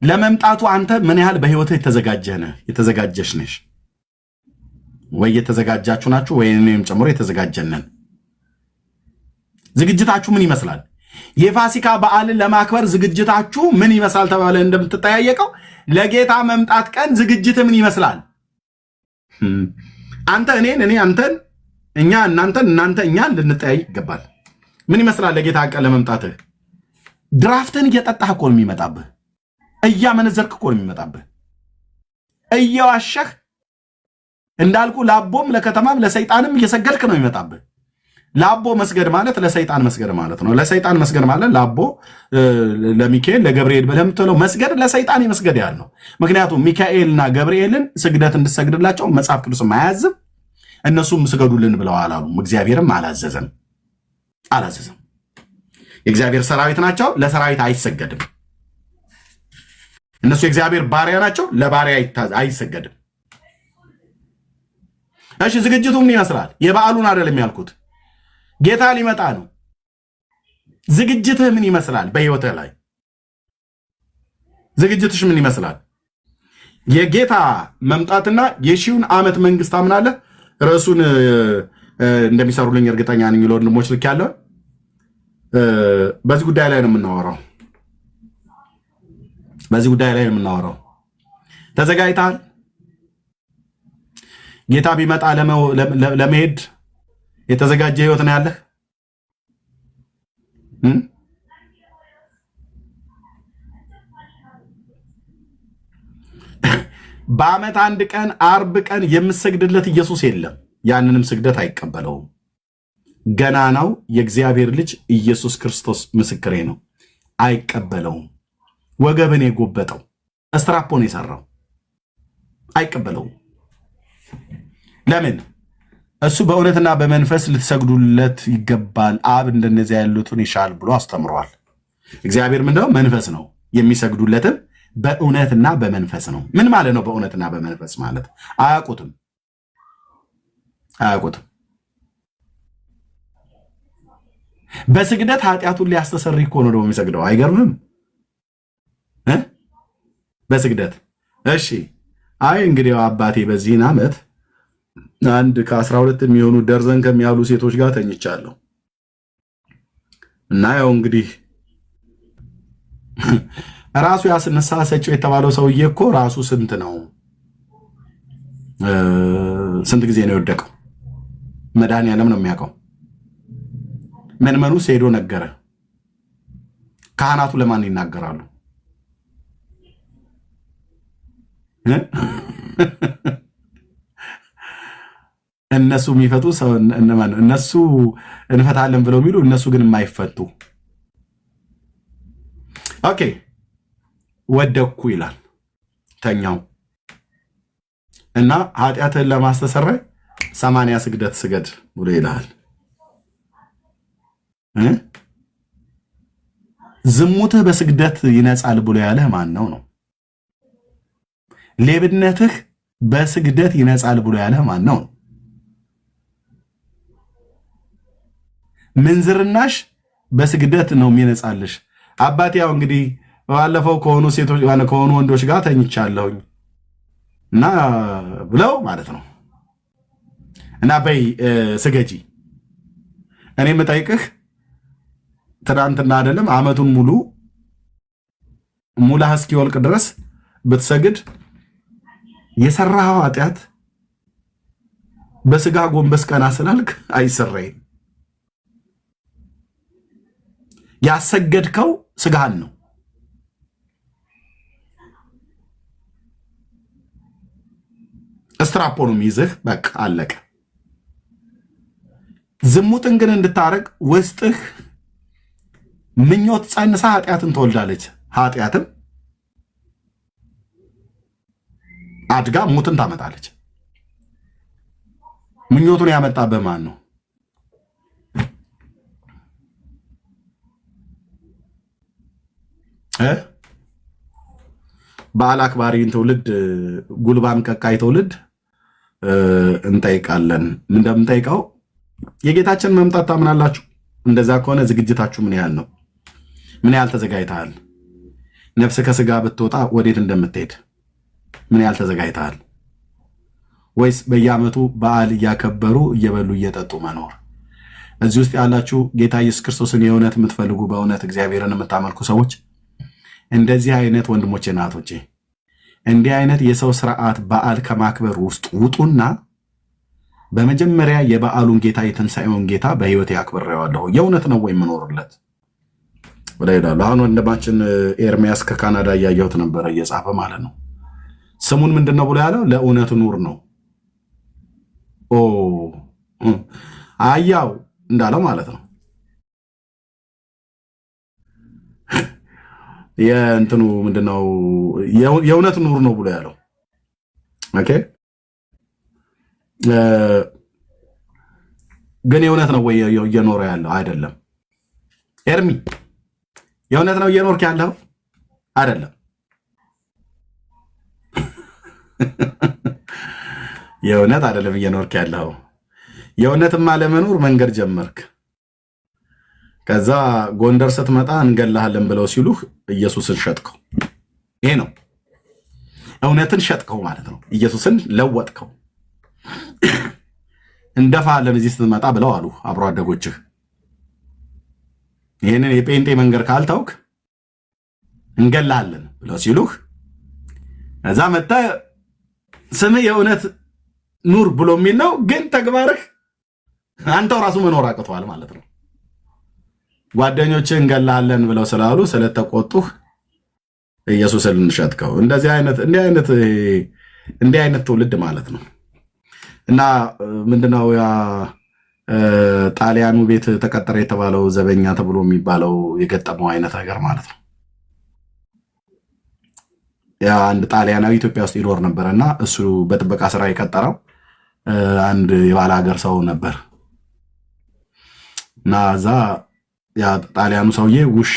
ለመምጣቱ አንተ ምን ያህል በህይወትህ የተዘጋጀሽ ነሽ? ወይ የተዘጋጃችሁ ናችሁ ወይ እኔም ጨምሮ የተዘጋጀነን? ዝግጅታችሁ ምን ይመስላል? የፋሲካ በዓልን ለማክበር ዝግጅታችሁ ምን ይመስላል ተባለ እንደምትጠያየቀው ለጌታ መምጣት ቀን ዝግጅት ምን ይመስላል? አንተ እኔን፣ እኔ አንተን፣ እኛ እናንተን፣ እናንተ እኛን ልንጠያይ ይገባል። ምን ይመስላል ለጌታ ቀን ለመምጣትህ? ድራፍትን እየጠጣህ እኮ ነው የሚመጣብህ። እያመነዘርክ እኮ ነው የሚመጣብህ። እየዋሸህ እንዳልኩ ለአቦም ለከተማም ለሰይጣንም እየሰገድክ ነው የሚመጣብህ። ለአቦ መስገድ ማለት ለሰይጣን መስገድ ማለት ነው። ለሰይጣን መስገድ ማለት ለአቦ ለሚካኤል ለገብርኤል ብለህ የምትለው መስገድ ለሰይጣን የመስገድ ያህል ነው። ምክንያቱም ሚካኤልና ገብርኤልን ስግደት እንድሰግድላቸው መጽሐፍ ቅዱስም አያዝም፣ እነሱም ስገዱልን ብለው አላሉም። እግዚአብሔርም አላዘዘም። የእግዚአብሔር ሰራዊት ናቸው፣ ለሰራዊት አይሰገድም። እነሱ የእግዚአብሔር ባሪያ ናቸው፣ ለባሪያ አይሰገድም። እሺ ዝግጅቱ ምን ይመስላል? የበዓሉን አይደለም ያልኩት፣ ጌታ ሊመጣ ነው። ዝግጅትህ ምን ይመስላል? በህይወትህ ላይ ዝግጅትሽ ምን ይመስላል? የጌታ መምጣትና የሺውን ዓመት መንግስት አምናለህ? ርዕሱን እንደሚሰሩልኝ እርግጠኛ ነኝ። ለወንድሞች ልክ ያለው በዚህ ጉዳይ ላይ ነው የምናወራው። በዚህ ጉዳይ ላይ ነው የምናወራው። ተዘጋጅተሃል? ጌታ ቢመጣ ለመሄድ የተዘጋጀ ህይወት ነው ያለህ? በዓመት አንድ ቀን አርብ ቀን የምሰግድለት ኢየሱስ የለም። ያንንም ስግደት አይቀበለውም። ገናናው የእግዚአብሔር ልጅ ኢየሱስ ክርስቶስ ምስክሬ ነው፣ አይቀበለውም። ወገብን የጎበጠው እስትራፖን የሰራው አይቀበለውም። ለምን? እሱ በእውነትና በመንፈስ ልትሰግዱለት ይገባል፣ አብ እንደነዚያ ያሉትን ይሻል ብሎ አስተምሯል። እግዚአብሔር ምንድነው? መንፈስ ነው። የሚሰግዱለትም በእውነትና በመንፈስ ነው። ምን ማለት ነው በእውነትና በመንፈስ ማለት? አያውቁትም። በስግደት ኃጢአቱን ሊያስተሰርይ እኮ ነው ደግሞ የሚሰግደው። አይገርምም? በስግደት እሺ። አይ እንግዲህ አባቴ በዚህን ዓመት አንድ ከ12 የሚሆኑ ደርዘን ከሚያሉ ሴቶች ጋር ተኝቻለሁ እና ያው እንግዲህ ራሱ ያስነሳ ሰጪው የተባለው ሰውዬ እኮ ራሱ ስንት ጊዜ ነው የወደቀው? መድኃኒዓለም ነው የሚያውቀው። መንመኑስ ሄዶ ነገረ። ካህናቱ ለማን ይናገራሉ? እነሱ የሚፈቱ ሰው እነማን ነው? እነሱ እንፈታለን ብለው የሚሉ እነሱ ግን የማይፈቱ ኦኬ። ወደኩ ይላል ተኛው እና ኃጢአትህን ለማስተሰረይ 80 ስግደት ስገድ ብሎ ይልሃል። ዝሙትህ በስግደት ይነጻል ብሎ ያለህ ማን ነው? ሌብነትህ በስግደት ይነጻል ብሎ ያለህ ማን ነው? ምንዝርናሽ በስግደት ነው የሚነጻልሽ። አባቴ ያው እንግዲህ ባለፈው ከሆኑ ወንዶች ጋር ተኝቻለሁኝ እና ብለው ማለት ነው እና በይ ስገጂ። እኔ የምጠይቅህ ትናንትና አይደለም ዓመቱን ሙሉ ሙላህ እስኪወልቅ ድረስ ብትሰግድ የሰራኸው ኃጢአት በስጋ ጎንበስ ቀና ስላልክ አይሰረይም። ያሰገድከው ስጋህን ነው። እስትራፖኑም ይዝህ በቃ አለቀ። ዝሙትን ግን እንድታረግ ውስጥህ ምኞት ጸንሳ ኃጢአትን ትወልዳለች። ኃጢአትም አድጋ ሞትን ታመጣለች። ምኞቱን ያመጣብህ ማን ነው? በዓል አክባሪን ትውልድ፣ ጉልባን ቀቃይ ትውልድ እንጠይቃለን። እንደምንጠይቀው የጌታችን መምጣት ታምናላችሁ? እንደዛ ከሆነ ዝግጅታችሁ ምን ያህል ነው? ምን ያህል ተዘጋጅተሃል? ነፍስ ከስጋ ብትወጣ ወዴት እንደምትሄድ ምን ያህል ተዘጋጅተሃል? ወይስ በየዓመቱ በዓል እያከበሩ እየበሉ እየጠጡ መኖር? እዚህ ውስጥ ያላችሁ ጌታ ኢየሱስ ክርስቶስን የእውነት የምትፈልጉ በእውነት እግዚአብሔርን የምታመልኩ ሰዎች እንደዚህ አይነት ወንድሞቼ እናቶቼ፣ እንዲህ አይነት የሰው ስርዓት በዓል ከማክበር ውስጥ ውጡና በመጀመሪያ የበዓሉን ጌታ የትንሣኤውን ጌታ በህይወት ያክብሬዋለሁ የእውነት ነው ወይ የምኖርለት ብላ ይላሉ። አሁን ወንድማችን ኤርሚያስ ከካናዳ እያየሁት ነበረ እየጻፈ ማለት ነው። ስሙን ምንድን ነው ብሎ ያለው? ለእውነት ኑር ነው። አያው እንዳለው ማለት ነው። የእንትኑ ምንድነው የእውነት ኑር ነው ብሎ ያለው። ኦኬ ግን የእውነት ነው ወይ እየኖረ ያለው? አይደለም። ኤርሚ የእውነት ነው እየኖርክ ያለው? አይደለም። የእውነት አይደለም እየኖርክ ያለው። የእውነትማ ለመኖር መንገድ ጀመርክ። ከዛ ጎንደር ስትመጣ እንገላሃለን ብለው ሲሉህ ኢየሱስን ሸጥከው። ይሄ ነው እውነትን ሸጥከው ማለት ነው። ኢየሱስን ለወጥከው። እንደፋለን እዚህ ስትመጣ ብለው አሉ አብሮ አደጎችህ። ይህንን የጴንጤ መንገድ ካልታውክ እንገላሃለን ብለው ሲሉህ እዛ መጥተህ ስምህ የእውነት ኑር ብሎ የሚል ነው፣ ግን ተግባርህ አንተው ራሱ መኖር አቅቷል ማለት ነው። ጓደኞችህ እንገላሃለን ብለው ስላሉ ስለተቆጡህ ኢየሱስን ሸጥከው። እንዲህ አይነት ትውልድ ማለት ነው። እና ምንድነው ያ ጣሊያኑ ቤት ተቀጠረ የተባለው ዘበኛ ተብሎ የሚባለው የገጠመው አይነት ነገር ማለት ነው። ያ አንድ ጣሊያናዊ ኢትዮጵያ ውስጥ ይኖር ነበር እና እሱ በጥበቃ ስራ የቀጠረው አንድ የባለ ሀገር ሰው ነበር እና እዛ ያ ጣሊያኑ ሰውዬ ውሻ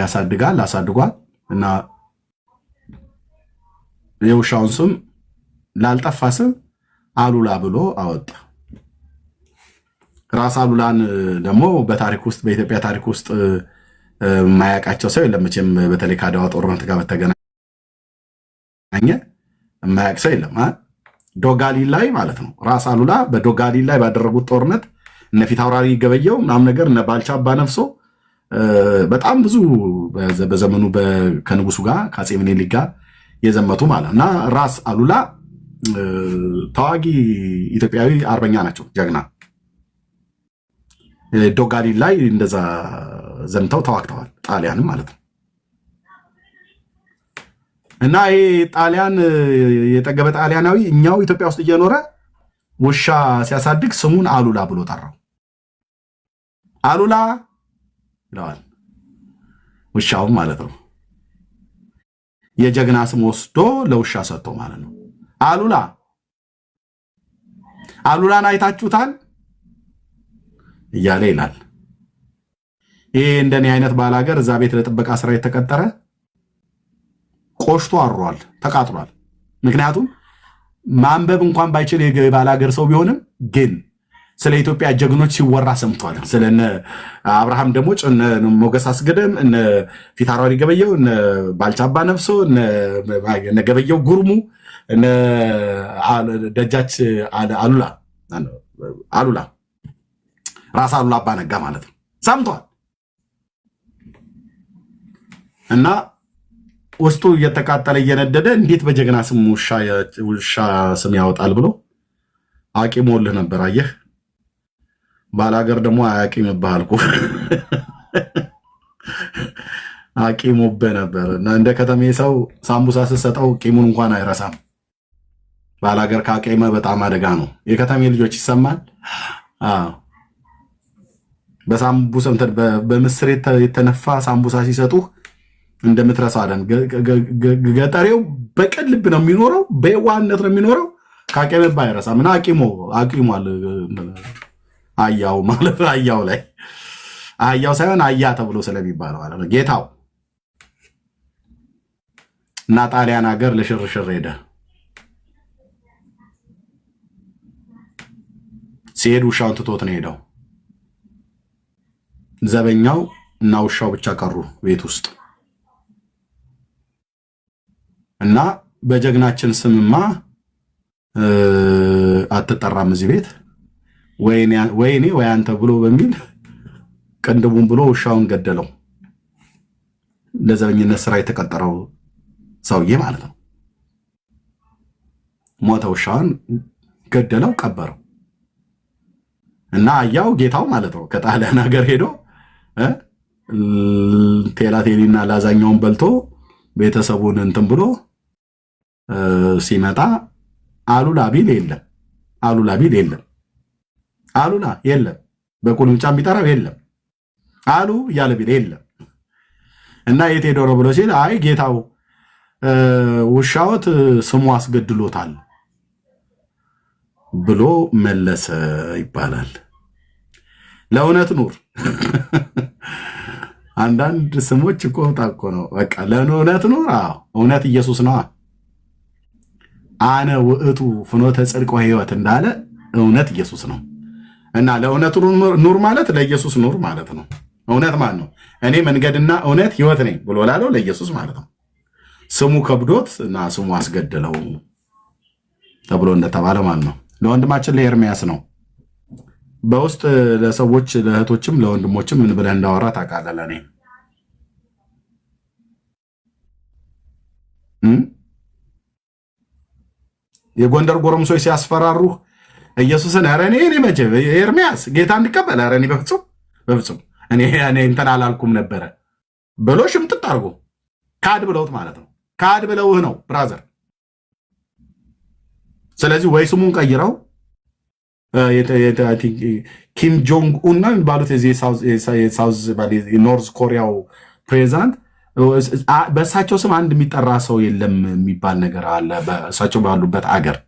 አሳድጓል እና የውሻውን ስም ላልጠፋ ስም አሉላ ብሎ አወጣ። ራስ አሉላን ደግሞ በኢትዮጵያ ታሪክ ውስጥ የማያውቃቸው ሰው የለም መቼም። በተለይ ከአድዋ ጦርነት ጋር በተገናኘ የማያውቅ ሰው የለም። ዶጋሊ ላይ ማለት ነው። ራስ አሉላ በዶጋሊ ላይ ባደረጉት ጦርነት እነ ፊት አውራሪ ገበየው ምናምን ነገር እነ ባልቻ አባ ነፍሶ በጣም ብዙ በዘመኑ ከንጉሱ ጋር ከአፄ ምኒልክ ጋር የዘመቱ ማለት እና ራስ አሉላ ታዋጊ ኢትዮጵያዊ አርበኛ ናቸው፣ ጀግና። ዶጋሊ ላይ እንደዛ ዘምተው ተዋግተዋል፣ ጣሊያንም ማለት ነው። እና ይሄ ጣሊያን የጠገበ ጣሊያናዊ እኛው ኢትዮጵያ ውስጥ እየኖረ ውሻ ሲያሳድግ ስሙን አሉላ ብሎ ጠራው። አሉላ ይለዋል ውሻውም ማለት ነው። የጀግና ስም ወስዶ ለውሻ ሰጥቶ ማለት ነው። አሉላ አሉላን አይታችሁታል እያለ ይላል። ይሄ እንደኔ አይነት ባላገር እዛ ቤት ለጥበቃ ስራ የተቀጠረ ቆሽቶ አሯል፣ ተቃጥሏል። ምክንያቱም ማንበብ እንኳን ባይችል የባላገር ሰው ቢሆንም ግን ስለ ኢትዮጵያ ጀግኖች ሲወራ ሰምቷል። ስለነ አብርሃም ደግሞ እነ ሞገስ አስገደም፣ እነ ፊታውራሪ ገበየው፣ እነ ባልቻ አባ ነፍሶ፣ እነ ገበየው ጉርሙ፣ እነ ደጃች አሉላ ራስ አሉላ አባ ነጋ ማለት ነው ሰምቷል። እና ውስጡ እየተቃጠለ እየነደደ እንዴት በጀግና ስም ውሻ ስም ያወጣል ብሎ አቂሞልህ ነበር። አየህ ባላገር ደግሞ አያቂም ይባልኩ አቂሞብህ ነበር። እና እንደ ከተሜ ሰው ሳምቡሳ ስትሰጠው ቂሙን እንኳን አይረሳም። ባላገር ካቄመ በጣም አደጋ ነው። የከተሜ ልጆች ይሰማል። በሳምቡሳ በምስር የተነፋ ሳምቡሳ ሲሰጡህ እንደምትረሳው አለን። ገጠሬው በቅን ልብ ነው የሚኖረው፣ በየዋህነት ነው የሚኖረው። ካቄመባ አይረሳም። እና አቂሟል አያው ማለት አያው ላይ አያው ሳይሆን አያ ተብሎ ስለሚባለው ማለት ነው ጌታው። እና ጣሊያን ሀገር ለሽርሽር ሄደ። ሲሄድ ውሻውን ትቶት ነው ሄደው። ዘበኛው እና ውሻው ብቻ ቀሩ ቤት ውስጥ። እና በጀግናችን ስምማ አትጠራም እዚህ ቤት ወይኔ ወይ አንተ ብሎ በሚል ቅንድቡን ብሎ ውሻውን ገደለው። ለዘበኝነት ስራ የተቀጠረው ሰውዬ ማለት ነው። ሞተ። ውሻውን ገደለው፣ ቀበረው። እና አያው ጌታው ማለት ነው ከጣሊያን ሀገር ሄዶ ቴላቴሊና ላዛኛውን በልቶ ቤተሰቡን እንትን ብሎ ሲመጣ አሉላ ቢል የለም፣ አሉላ ቢል የለም፣ አሉላ የለም፣ በቁልምጫ ቢጠራው የለም፣ አሉ እያለ ቢል የለም። እና የት ሄዶ ነው ብሎ ሲል አይ ጌታው ውሻዎት ስሙ አስገድሎታል ብሎ መለሰ ይባላል። ለእውነት ኑር። አንዳንድ ስሞች እኮ ታኮ ነው። በቃ ለእውነት ኑር። እውነት ኢየሱስ ነው። አነ ውእቱ ፍኖተ ጽድቅ ወሕይወት እንዳለ እውነት ኢየሱስ ነው። እና ለእውነት ኑር ማለት ለኢየሱስ ኑር ማለት ነው። እውነት ማን ነው? እኔ መንገድና እውነት ሕይወት ነኝ ብሎ ላለው ለኢየሱስ ማለት ነው። ስሙ ከብዶት እና ስሙ አስገደለው ተብሎ እንደተባለ ማለት ነው። ለወንድማችን ለኤርሚያስ ነው። በውስጥ ለሰዎች ለእህቶችም ለወንድሞችም ምን ብለህ እንዳወራ ታውቃለህ። ለእኔ የጎንደር ጎረምሶች ሲያስፈራሩህ ኢየሱስን ኧረ እኔ መቼ ኤርሚያስ ጌታ እንዲቀበል ኧረ እኔ በፍጹም እኔ እንትን አላልኩም ነበረ ብሎ ሽምጥጥ አድርጎ ካድ ብለውት ማለት ነው። ካድ ብለውህ ነው ብራዘር። ስለዚህ ወይ ስሙን ቀይረው ኪም ጆንግ ኡን ነው የሚባሉት ኖርዝ ኮሪያው ፕሬዚዳንት። በእሳቸው ስም አንድ የሚጠራ ሰው የለም የሚባል ነገር አለ። በእሳቸው ባሉበት አገር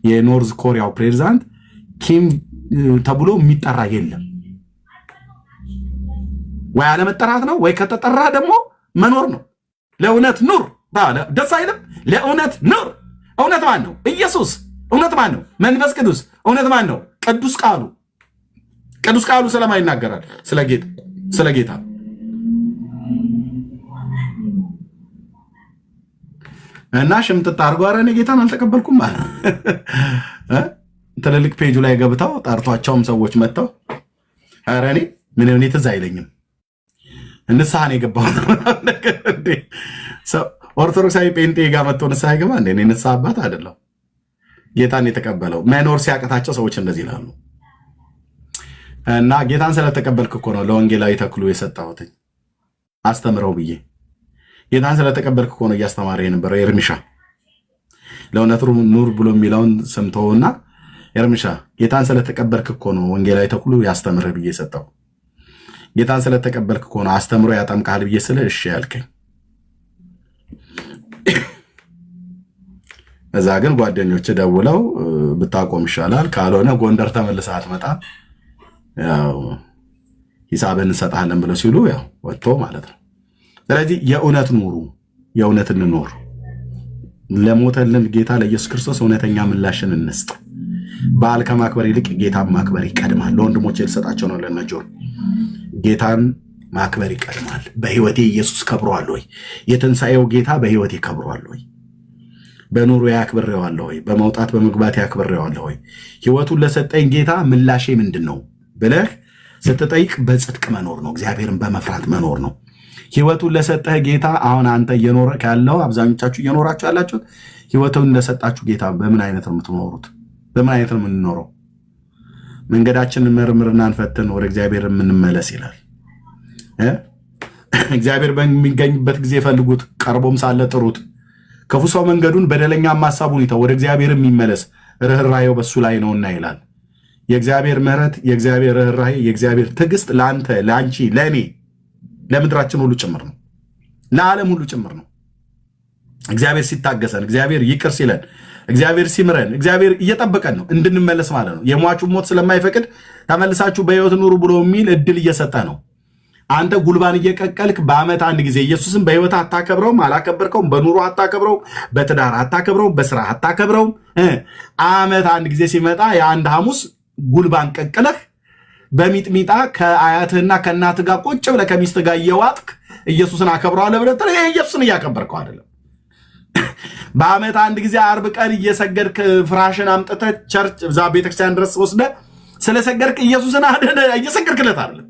የኖርዝ ኮሪያው ፕሬዚዳንት ኪም ተብሎ የሚጠራ የለም። ወይ አለመጠራት ነው፣ ወይ ከተጠራ ደግሞ መኖር ነው። ለእውነት ኑር። ደስ አይልም? ለእውነት ኑር። እውነት ማን ነው? ኢየሱስ። እውነት ማን ነው? መንፈስ ቅዱስ። እውነት ማን ነው? ቅዱስ ቃሉ። ቅዱስ ቃሉ ስለማን ይናገራል? ስለ ጌታ። እና ሽምጥጥ አድርጎ ኧረ እኔ ጌታን አልተቀበልኩም ማለት ትልልቅ ፔጁ ላይ ገብተው ጠርቷቸውም ሰዎች መጥተው ኧረ እኔ ምን ትዝ አይለኝም ንስሐን የገባው ኦርቶዶክሳዊ ጴንጤ ጋር መጥቶ ንስሐ ይገባ እንደ እኔ ንስሐ አባት አይደለም። ጌታን የተቀበለው መኖር ሲያቅታቸው ሰዎች እንደዚህ ይላሉ። እና ጌታን ስለተቀበልክ እኮ ነው ለወንጌላዊ ተክሉ የሰጠሁት አስተምረው ብዬ። ጌታን ስለተቀበልክ እኮ ነው እያስተማረ የነበረው ኤርሚሻ። ለእውነት ኑር ብሎ የሚለውን ሰምተውና ኤርምሻ ጌታን ስለተቀበልክ እኮ ነው ወንጌላዊ ተኩሉ ያስተምርህ ብዬ ሰጠው። ጌታን ስለተቀበልክ እኮ ነው አስተምሮ ያጠምቃል ብዬ ስለ እሺ ያልከኝ። እዛ ግን ጓደኞች ደውለው ብታቆም ይሻላል፣ ካልሆነ ጎንደር ተመልሰህ አትመጣም፣ ያው ሂሳብን እንሰጣለን ብለው ሲሉ ያው ወጥቶ ማለት ነው። ስለዚህ የእውነት ኑሩ፣ የእውነት እንኖር። ለሞተልን ጌታ ለኢየሱስ ክርስቶስ እውነተኛ ምላሽን እንስጥ። በዓል ከማክበር ይልቅ ጌታን ማክበር ይቀድማል። ለወንድሞቼ ልሰጣቸው ነው ለነጆን ጌታን ማክበር ይቀድማል። በህይወቴ ኢየሱስ ከብሯል ወይ? የትንሣኤው ጌታ በህይወቴ ከብሯል ወይ? በኑሮ ያክብሬዋለሁ ወይ? በመውጣት በመግባት ያክብሬዋለሁ ወይ? ህይወቱን ለሰጠኝ ጌታ ምላሼ ምንድን ነው ብለህ ስትጠይቅ በጽድቅ መኖር ነው። እግዚአብሔርን በመፍራት መኖር ነው። ህይወቱን ለሰጠህ ጌታ አሁን አንተ እየኖረ ያለው አብዛኞቻችሁ እየኖራችሁ ያላችሁት ህይወቱን ለሰጣችሁ ጌታ በምን አይነት ነው የምትኖሩት? በምን አይነት ነው የምንኖረው? መንገዳችንን መርምርና እንፈትን፣ ወደ እግዚአብሔር የምንመለስ ይላል። እግዚአብሔር በሚገኝበት ጊዜ ፈልጉት፣ ቀርቦም ሳለ ጥሩት። ክፉ ሰው መንገዱን በደለኛም ሐሳቡን ይተው፣ ወደ እግዚአብሔር የሚመለስ ርኅራኄው በሱ ላይ ነውና ይላል። የእግዚአብሔር ምሕረት፣ የእግዚአብሔር ርኅራኄ፣ የእግዚአብሔር ትዕግስት ለአንተ፣ ለአንቺ፣ ለእኔ፣ ለምድራችን ሁሉ ጭምር ነው፣ ለዓለም ሁሉ ጭምር ነው። እግዚአብሔር ሲታገሰን፣ እግዚአብሔር ይቅር ሲለን፣ እግዚአብሔር ሲምረን፣ እግዚአብሔር እየጠበቀን ነው እንድንመለስ ማለት ነው። የሟቹ ሞት ስለማይፈቅድ ተመልሳችሁ በሕይወት ኑሩ ብሎ የሚል እድል እየሰጠ ነው። አንተ ጉልባን እየቀቀልክ በዓመት አንድ ጊዜ ኢየሱስን በሕይወት አታከብረውም፣ አላከበርከውም፣ በኑሮ አታከብረውም፣ በትዳር አታከብረውም፣ በስራ አታከብረውም። ዓመት አንድ ጊዜ ሲመጣ የአንድ ሐሙስ ጉልባን ቀቅለህ በሚጥሚጣ ከአያትህና ከእናትህ ጋር ቁጭ ብለህ ከሚስት ጋር እየዋጥክ ኢየሱስን አከብረዋለህ ብለህ ይሄ ኢየሱስን እያከበርከው አይደለም። በዓመት አንድ ጊዜ አርብ ቀን እየሰገድክ ፍራሽን አምጥተህ ቸርች እዛ ቤተክርስቲያን ድረስ ወስደህ ስለሰገድክ ኢየሱስን እየሰገድክለት አይደለም።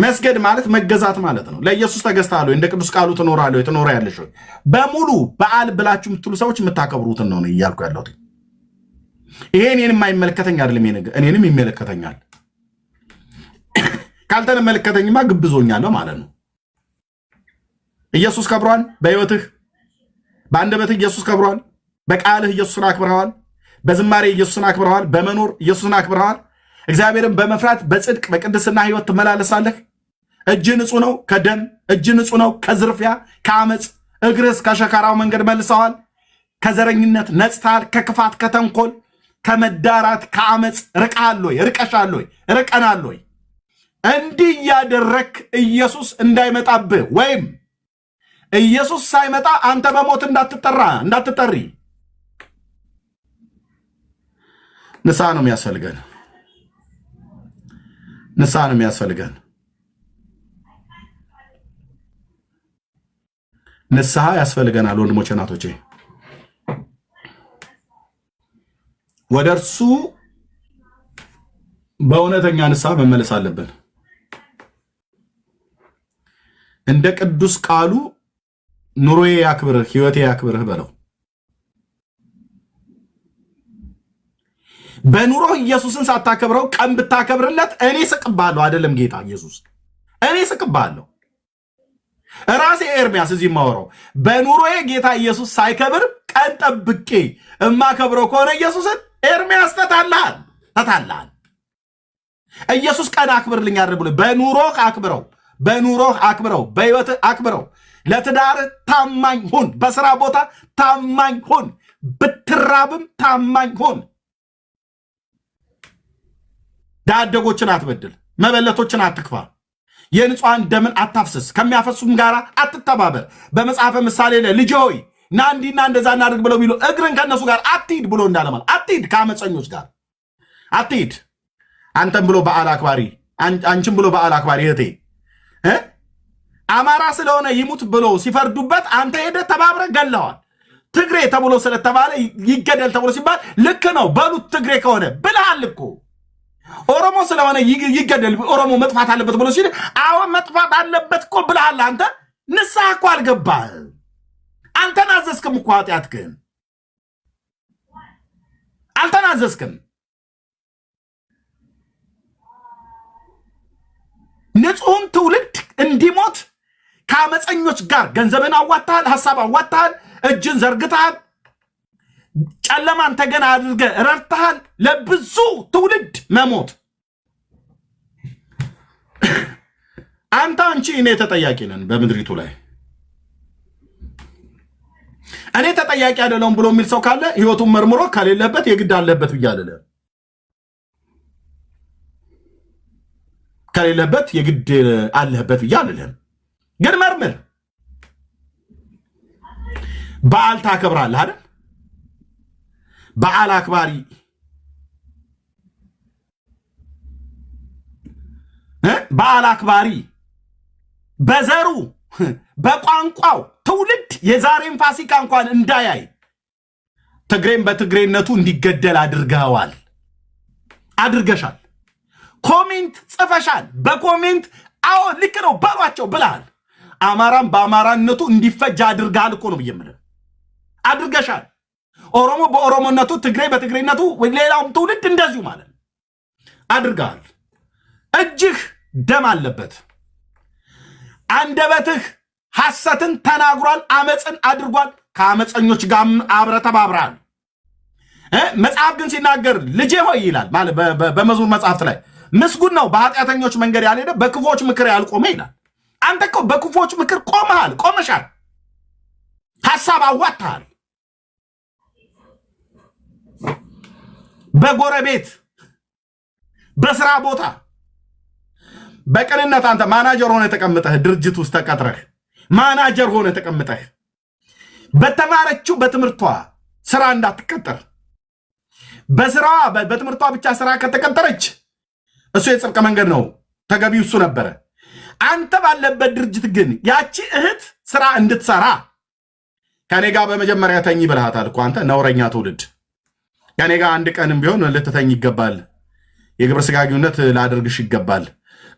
መስገድ ማለት መገዛት ማለት ነው። ለኢየሱስ ተገዝተሃል ወይ? እንደ ቅዱስ ቃሉ ትኖራለህ ወይ? ትኖሪያለሽ ወይ? በሙሉ በዓል ብላችሁ የምትሉ ሰዎች የምታከብሩትን ነው እያልኩ ያለሁት። ይሄ እኔንም የማይመለከተኝ አይደለም። ይሄ ነገር እኔንም ይመለከተኛል። ካልተመለከተኝማ ግብዞኛለሁ ማለት ነው። ኢየሱስ ከብሯል። በሕይወትህ በአንደበትህ ኢየሱስ ከብሯል። በቃልህ ኢየሱስን አክብረዋል። በዝማሬ ኢየሱስን አክብረዋል። በመኖር ኢየሱስን አክብረዋል። እግዚአብሔርን በመፍራት በጽድቅ በቅድስና ሕይወት ትመላለሳለህ። እጅ ንጹህ ነው ከደም፣ እጅ ንጹህ ነው ከዝርፊያ ከአመፅ፣ እግርስ ከሸካራው መንገድ መልሰዋል። ከዘረኝነት ነጽተሃል። ከክፋት ከተንኮል ከመዳራት ከአመፅ ርቀሃል ወይ? ርቀሻል ወይ? ርቀናል ወይ? እንዲህ እያደረክ ኢየሱስ እንዳይመጣብህ ወይም ኢየሱስ ሳይመጣ አንተ በሞት እንዳትጠሪ ንስሐ ነው የሚያስፈልገን። ንስሐ ነው የሚያስፈልገን። ንስሐ ያስፈልገናል ወንድሞቼ እናቶቼ። ወደ እርሱ በእውነተኛ ንስሐ መመለስ አለብን። እንደ ቅዱስ ቃሉ ኑሮዬ ያክብርህ፣ ህይወቴ ያክብርህ በለው። በኑሮ ኢየሱስን ሳታከብረው ቀን ብታከብርለት እኔ ስቅብሃለሁ። አይደለም ጌታ ኢየሱስ እኔ ስቅብሃለሁ። ራሴ ኤርሚያስ እዚህ የማወራው በኑሮዬ ጌታ ኢየሱስ ሳይከብር ቀን ጠብቄ እማከብረው ከሆነ ኢየሱስን ኤርሚያስ ተታልሃል። ኢየሱስ ቀን አክብርልኝ አይደል ብሎ በኑሮህ አክብረው፣ በኑሮህ አክብረው፣ በህይወትህ አክብረው። ለትዳርህ ታማኝ ሁን። በስራ ቦታ ታማኝ ሁን። ብትራብም ታማኝ ሁን። ዳደጎችን አትበድል። መበለቶችን አትክፋ። የንጹሐን ደምን አታፍስስ። ከሚያፈሱም ጋር አትተባበር። በመጽሐፈ ምሳሌ ላይ ልጅ ሆይ ና እንዲና እንደዛ እናድርግ ብለው ቢሉ እግርን ከነሱ ጋር አትሂድ ብሎ እንዳለማል። አትሂድ፣ ከአመፀኞች ጋር አትሂድ። አንተም ብሎ በዓል አክባሪ፣ አንቺም ብሎ በዓል አክባሪ እህቴ አማራ ስለሆነ ይሙት ብሎ ሲፈርዱበት አንተ ሄደህ ተባብረህ ገለዋል። ትግሬ ተብሎ ስለተባለ ይገደል ተብሎ ሲባል ልክ ነው በሉት። ትግሬ ከሆነ ብለሃል እኮ። ኦሮሞ ስለሆነ ይገደል ኦሮሞ መጥፋት አለበት ብሎ ሲል አሁን መጥፋት አለበት እኮ ብለሃል። አንተ ንስሐ እኮ አልገባህ። አልተናዘዝክም እኮ ኃጢአትህን አልተናዘዝክም። ንጹሕን ትውልድ እንዲሞት ከአመፀኞች ጋር ገንዘብን አዋጥተሃል፣ ሐሳብ አዋጥተሃል፣ እጅን ዘርግተሃል። ጨለማን ተገን አድርገህ ረድተሃል ለብዙ ትውልድ መሞት። አንተ አንቺ እኔ ተጠያቂ ነን በምድሪቱ ላይ። እኔ ተጠያቂ አይደለሁም ብሎ የሚል ሰው ካለ ህይወቱን መርምሮ ከሌለበት የግድ አለበት ብያለሁ። ከሌለበት የግድ አለበት ብያለሁ። ግን መርምር። በዓል ታከብራለህ አይደል? በዓል አክባሪ በዓል አክባሪ በዘሩ በቋንቋው ትውልድ የዛሬን ፋሲካ እንኳን እንዳያይ ትግሬን በትግሬነቱ እንዲገደል አድርገሻል። ኮሜንት ጽፈሻል። በኮሜንት አዎ ልክ ነው በሏቸው ብለሃል። አማራም በአማራነቱ እንዲፈጅ አድርገሃል እኮ ነው ብየምልህ። አድርገሻል። ኦሮሞ በኦሮሞነቱ፣ ትግሬ በትግሬነቱ፣ ሌላውም ትውልድ እንደዚሁ ማለት አድርገሃል። እጅህ ደም አለበት። አንደበትህ ሐሰትን ተናግሯል፣ አመፅን አድርጓል። ከአመፀኞች ጋር አብረህ ተባብረሃል። መጽሐፍ ግን ሲናገር ልጄ ሆይ ይላል ማለት በመዝሙር መጽሐፍት ላይ ምስጉን ነው በኃጢአተኞች መንገድ ያልሄደ በክፎች ምክር ያልቆመ ይላል። አንተ እኮ በክፎች ምክር ቆመሻል። ሐሳብ አዋጥተሃል። በጎረቤት በስራ ቦታ በቅንነት አንተ ማናጀር ሆነ ተቀምጠህ ድርጅት ውስጥ ተቀጥረህ ማናጀር ሆነ ተቀምጠህ በተማረችው በትምህርቷ ስራ እንዳትቀጠር በስራዋ በትምህርቷ ብቻ ስራ ከተቀጠረች እሱ የጽድቅ መንገድ ነው፣ ተገቢው እሱ ነበረ። አንተ ባለበት ድርጅት ግን ያቺ እህት ስራ እንድትሰራ ከኔ ጋር በመጀመሪያ ተኝ ብለሃታል እኮ አንተ ነውረኛ ትውልድ። ከኔ ጋር አንድ ቀንም ቢሆን ልትተኝ ይገባል፣ የግብረ ስጋ ግንኙነት ላደርግሽ ይገባል።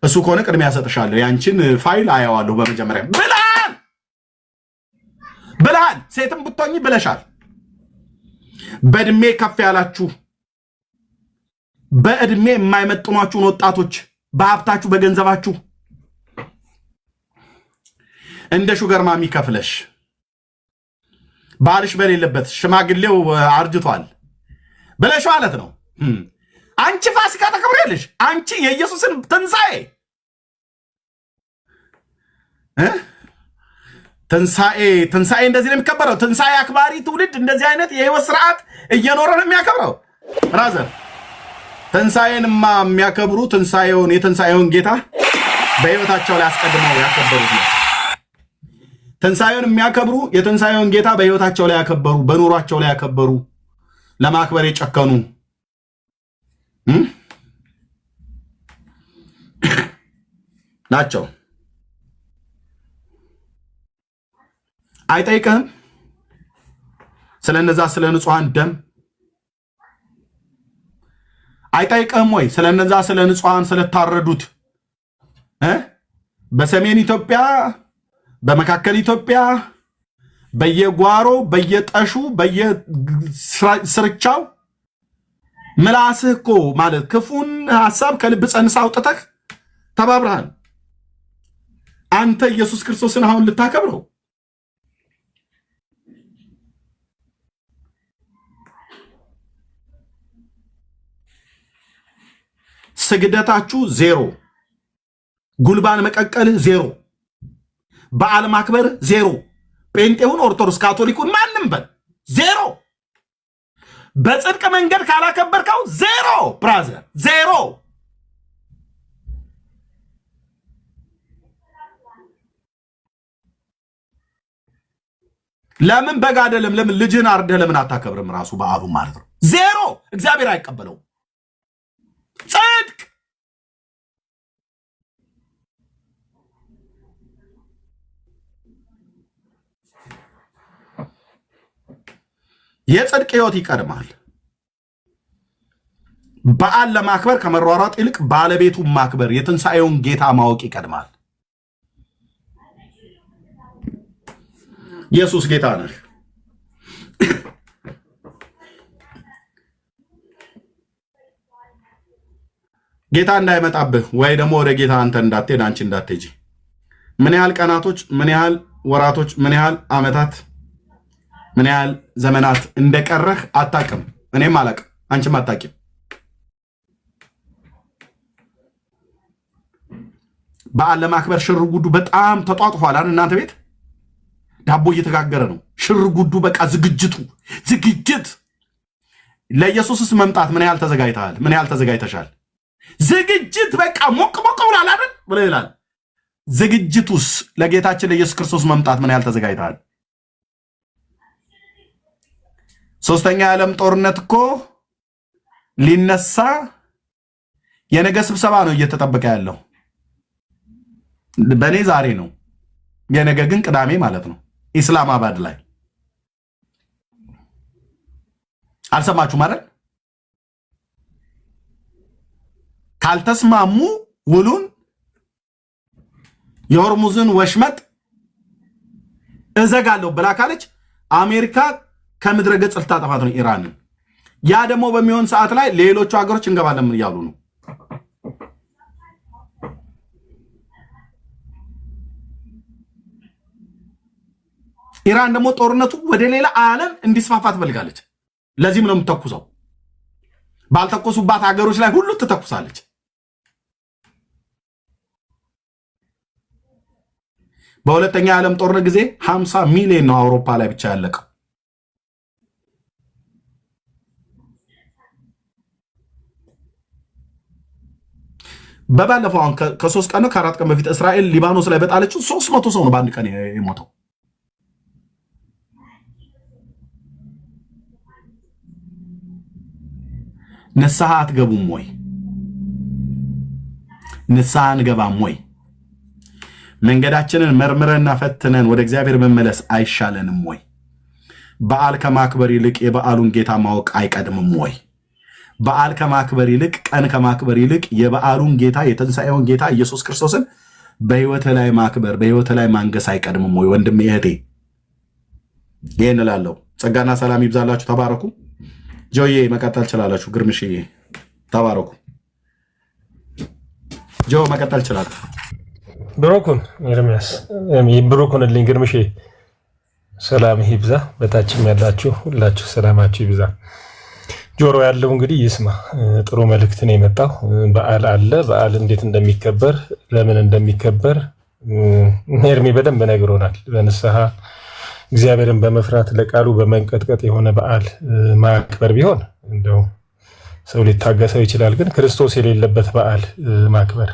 እሱ ከሆነ ቅድሚያ ሰጥሻለሁ፣ ያንቺን ፋይል አየዋለሁ በመጀመሪያ ብለሃል። ሴትም ብትሆኚ ብለሻል። በእድሜ ከፍ ያላችሁ በእድሜ የማይመጥኗችሁን ወጣቶች በሀብታችሁ በገንዘባችሁ እንደ ሹገር ማሚ ከፍለሽ ባልሽ በሌለበት ሽማግሌው አርጅቷል ብለሽ ማለት ነው። አንቺ ፋሲካ ተከብሪያለሽ። አንቺ የኢየሱስን ትንሣኤ እንደዚህ ነው የሚከበረው። ትንሣኤ አክባሪ ትውልድ እንደዚህ አይነት የህይወት ስርዓት እየኖረ ነው የሚያከብረው። ራዘር ትንሣኤንማ የሚያከብሩ የትንሣኤውን ጌታ በህይወታቸው ላይ አስቀድመው ያከበሩት ነው። ትንሣኤውን የሚያከብሩ የትንሣኤውን ጌታ በህይወታቸው ላይ ያከበሩ፣ በኑሯቸው ላይ ያከበሩ፣ ለማክበር የጨከኑ ናቸው። አይጠይቅህም ስለነዛ ስለ ንጹሃን ደም አይጠይቅህም ወይ? ስለነዛ ስለ ንጹሃን ስለታረዱት በሰሜን ኢትዮጵያ፣ በመካከል ኢትዮጵያ፣ በየጓሮ በየጠሹ በየስርቻው ምላስህ እኮ ማለት ክፉን ሐሳብ ከልብ ጸንሳ አውጥተህ ተባብረሃል። አንተ ኢየሱስ ክርስቶስን አሁን ልታከብረው ስግደታችሁ ዜሮ፣ ጉልባን መቀቀልህ ዜሮ፣ በዓል ማክበር ዜሮ፣ ጴንጤውን ኦርቶዶክስ ካቶሊኩን ማንም በል ዜሮ፣ በጽድቅ መንገድ ካላከበርከው ዜሮ፣ ብራዘር ዜሮ። ለምን በግ አይደለም ለምን ልጅህን አርደህ ለምን አታከብርም? ራሱ በዓሉ ማለት ነው ዜሮ። እግዚአብሔር አይቀበለው። ጽድቅ የጽድቅ ህይወት ይቀድማል። በዓል ለማክበር ከመሯሯጥ ይልቅ ባለቤቱን ማክበር፣ የትንሣኤውን ጌታ ማወቅ ይቀድማል። ኢየሱስ ጌታ ነህ። ጌታ እንዳይመጣብህ ወይ ደግሞ ወደ ጌታ አንተ እንዳትሄድ አንቺ እንዳትሄጂ። ምን ያህል ቀናቶች፣ ምን ያህል ወራቶች፣ ምን ያህል ዓመታት ምን ያህል ዘመናት እንደቀረህ አታውቅም። እኔም አላውቅም፣ አንቺም አታውቂም። በዓል ለማክበር ሽር ጉዱ በጣም ተጧጥፏል አይደል? እናንተ ቤት ዳቦ እየተጋገረ ነው። ሽር ጉዱ በቃ ዝግጅት። ለኢየሱስስ መምጣት ምን ያህል ተዘጋጅተሃል? ምን ያህል ተዘጋጅተሻል? ዝግጅት በቃ ሞቅ ብሏል አይደል ብሎ ይላል። ዝግጅቱስ ለጌታችን ለኢየሱስ ክርስቶስ መምጣት ምን ያህል ተዘጋጅተሃል? ሶስተኛ የዓለም ጦርነት እኮ ሊነሳ የነገ ስብሰባ ነው እየተጠበቀ ያለው። በእኔ ዛሬ ነው፣ የነገ ግን ቅዳሜ ማለት ነው። ኢስላማባድ ላይ አልሰማችሁ ማለት ካልተስማሙ ውሉን የሆርሙዝን ወሽመጥ እዘጋለሁ ብላ ካለች አሜሪካ ከምድረ ገጽ ልታጠፋት ነው ኢራንን። ያ ደግሞ በሚሆን ሰዓት ላይ ሌሎቹ ሀገሮች እንገባለን እያሉ ነው። ኢራን ደግሞ ጦርነቱ ወደ ሌላ ዓለም እንዲስፋፋ ትፈልጋለች። ለዚህም ነው የምትተኩሰው። ባልተኮሱባት ሀገሮች ላይ ሁሉ ትተኩሳለች። በሁለተኛ የዓለም ጦርነት ጊዜ 50 ሚሊዮን ነው አውሮፓ ላይ ብቻ ያለቀው። በባለፈው አሁን ከ3 ቀን ነው ከ4 ቀን በፊት እስራኤል ሊባኖስ ላይ በጣለችው 300 ሰው ነው በአንድ ቀን የሞተው። ንስሐ አትገቡም ወይ? ንስሐ አንገባም ወይ? መንገዳችንን መርምረንና ፈትነን ወደ እግዚአብሔር መመለስ አይሻለንም ወይ? በዓል ከማክበር ይልቅ የበዓሉን ጌታ ማወቅ አይቀድምም ወይ? በዓል ከማክበር ይልቅ ቀን ከማክበር ይልቅ የበዓሉን ጌታ የትንሣኤውን ጌታ ኢየሱስ ክርስቶስን በሕይወት ላይ ማክበር በሕይወት ላይ ማንገስ አይቀድምም ወይ? ወንድሜ እህቴ ይህን እላለሁ። ጸጋና ሰላም ይብዛላችሁ። ተባረኩ። ጆዬ መቀጠል ችላላችሁ። ግርምሽዬ ተባረኩ። ጆ መቀጠል ችላላችሁ። ብሩኩን ኤርሚያስ ብሩኩንልኝ። ግርምሽ ሰላም ይብዛ። በታችም ያላችሁ ሁላችሁ ሰላማችሁ ይብዛ። ጆሮ ያለው እንግዲህ ይስማ። ጥሩ መልእክት ነው የመጣው። በዓል አለ። በዓል እንዴት እንደሚከበር ለምን እንደሚከበር ኤርሚ በደንብ ነግሮናል። በንስሐ እግዚአብሔርን በመፍራት ለቃሉ በመንቀጥቀጥ የሆነ በዓል ማክበር ቢሆን እንደው ሰው ሊታገሰው ይችላል። ግን ክርስቶስ የሌለበት በዓል ማክበር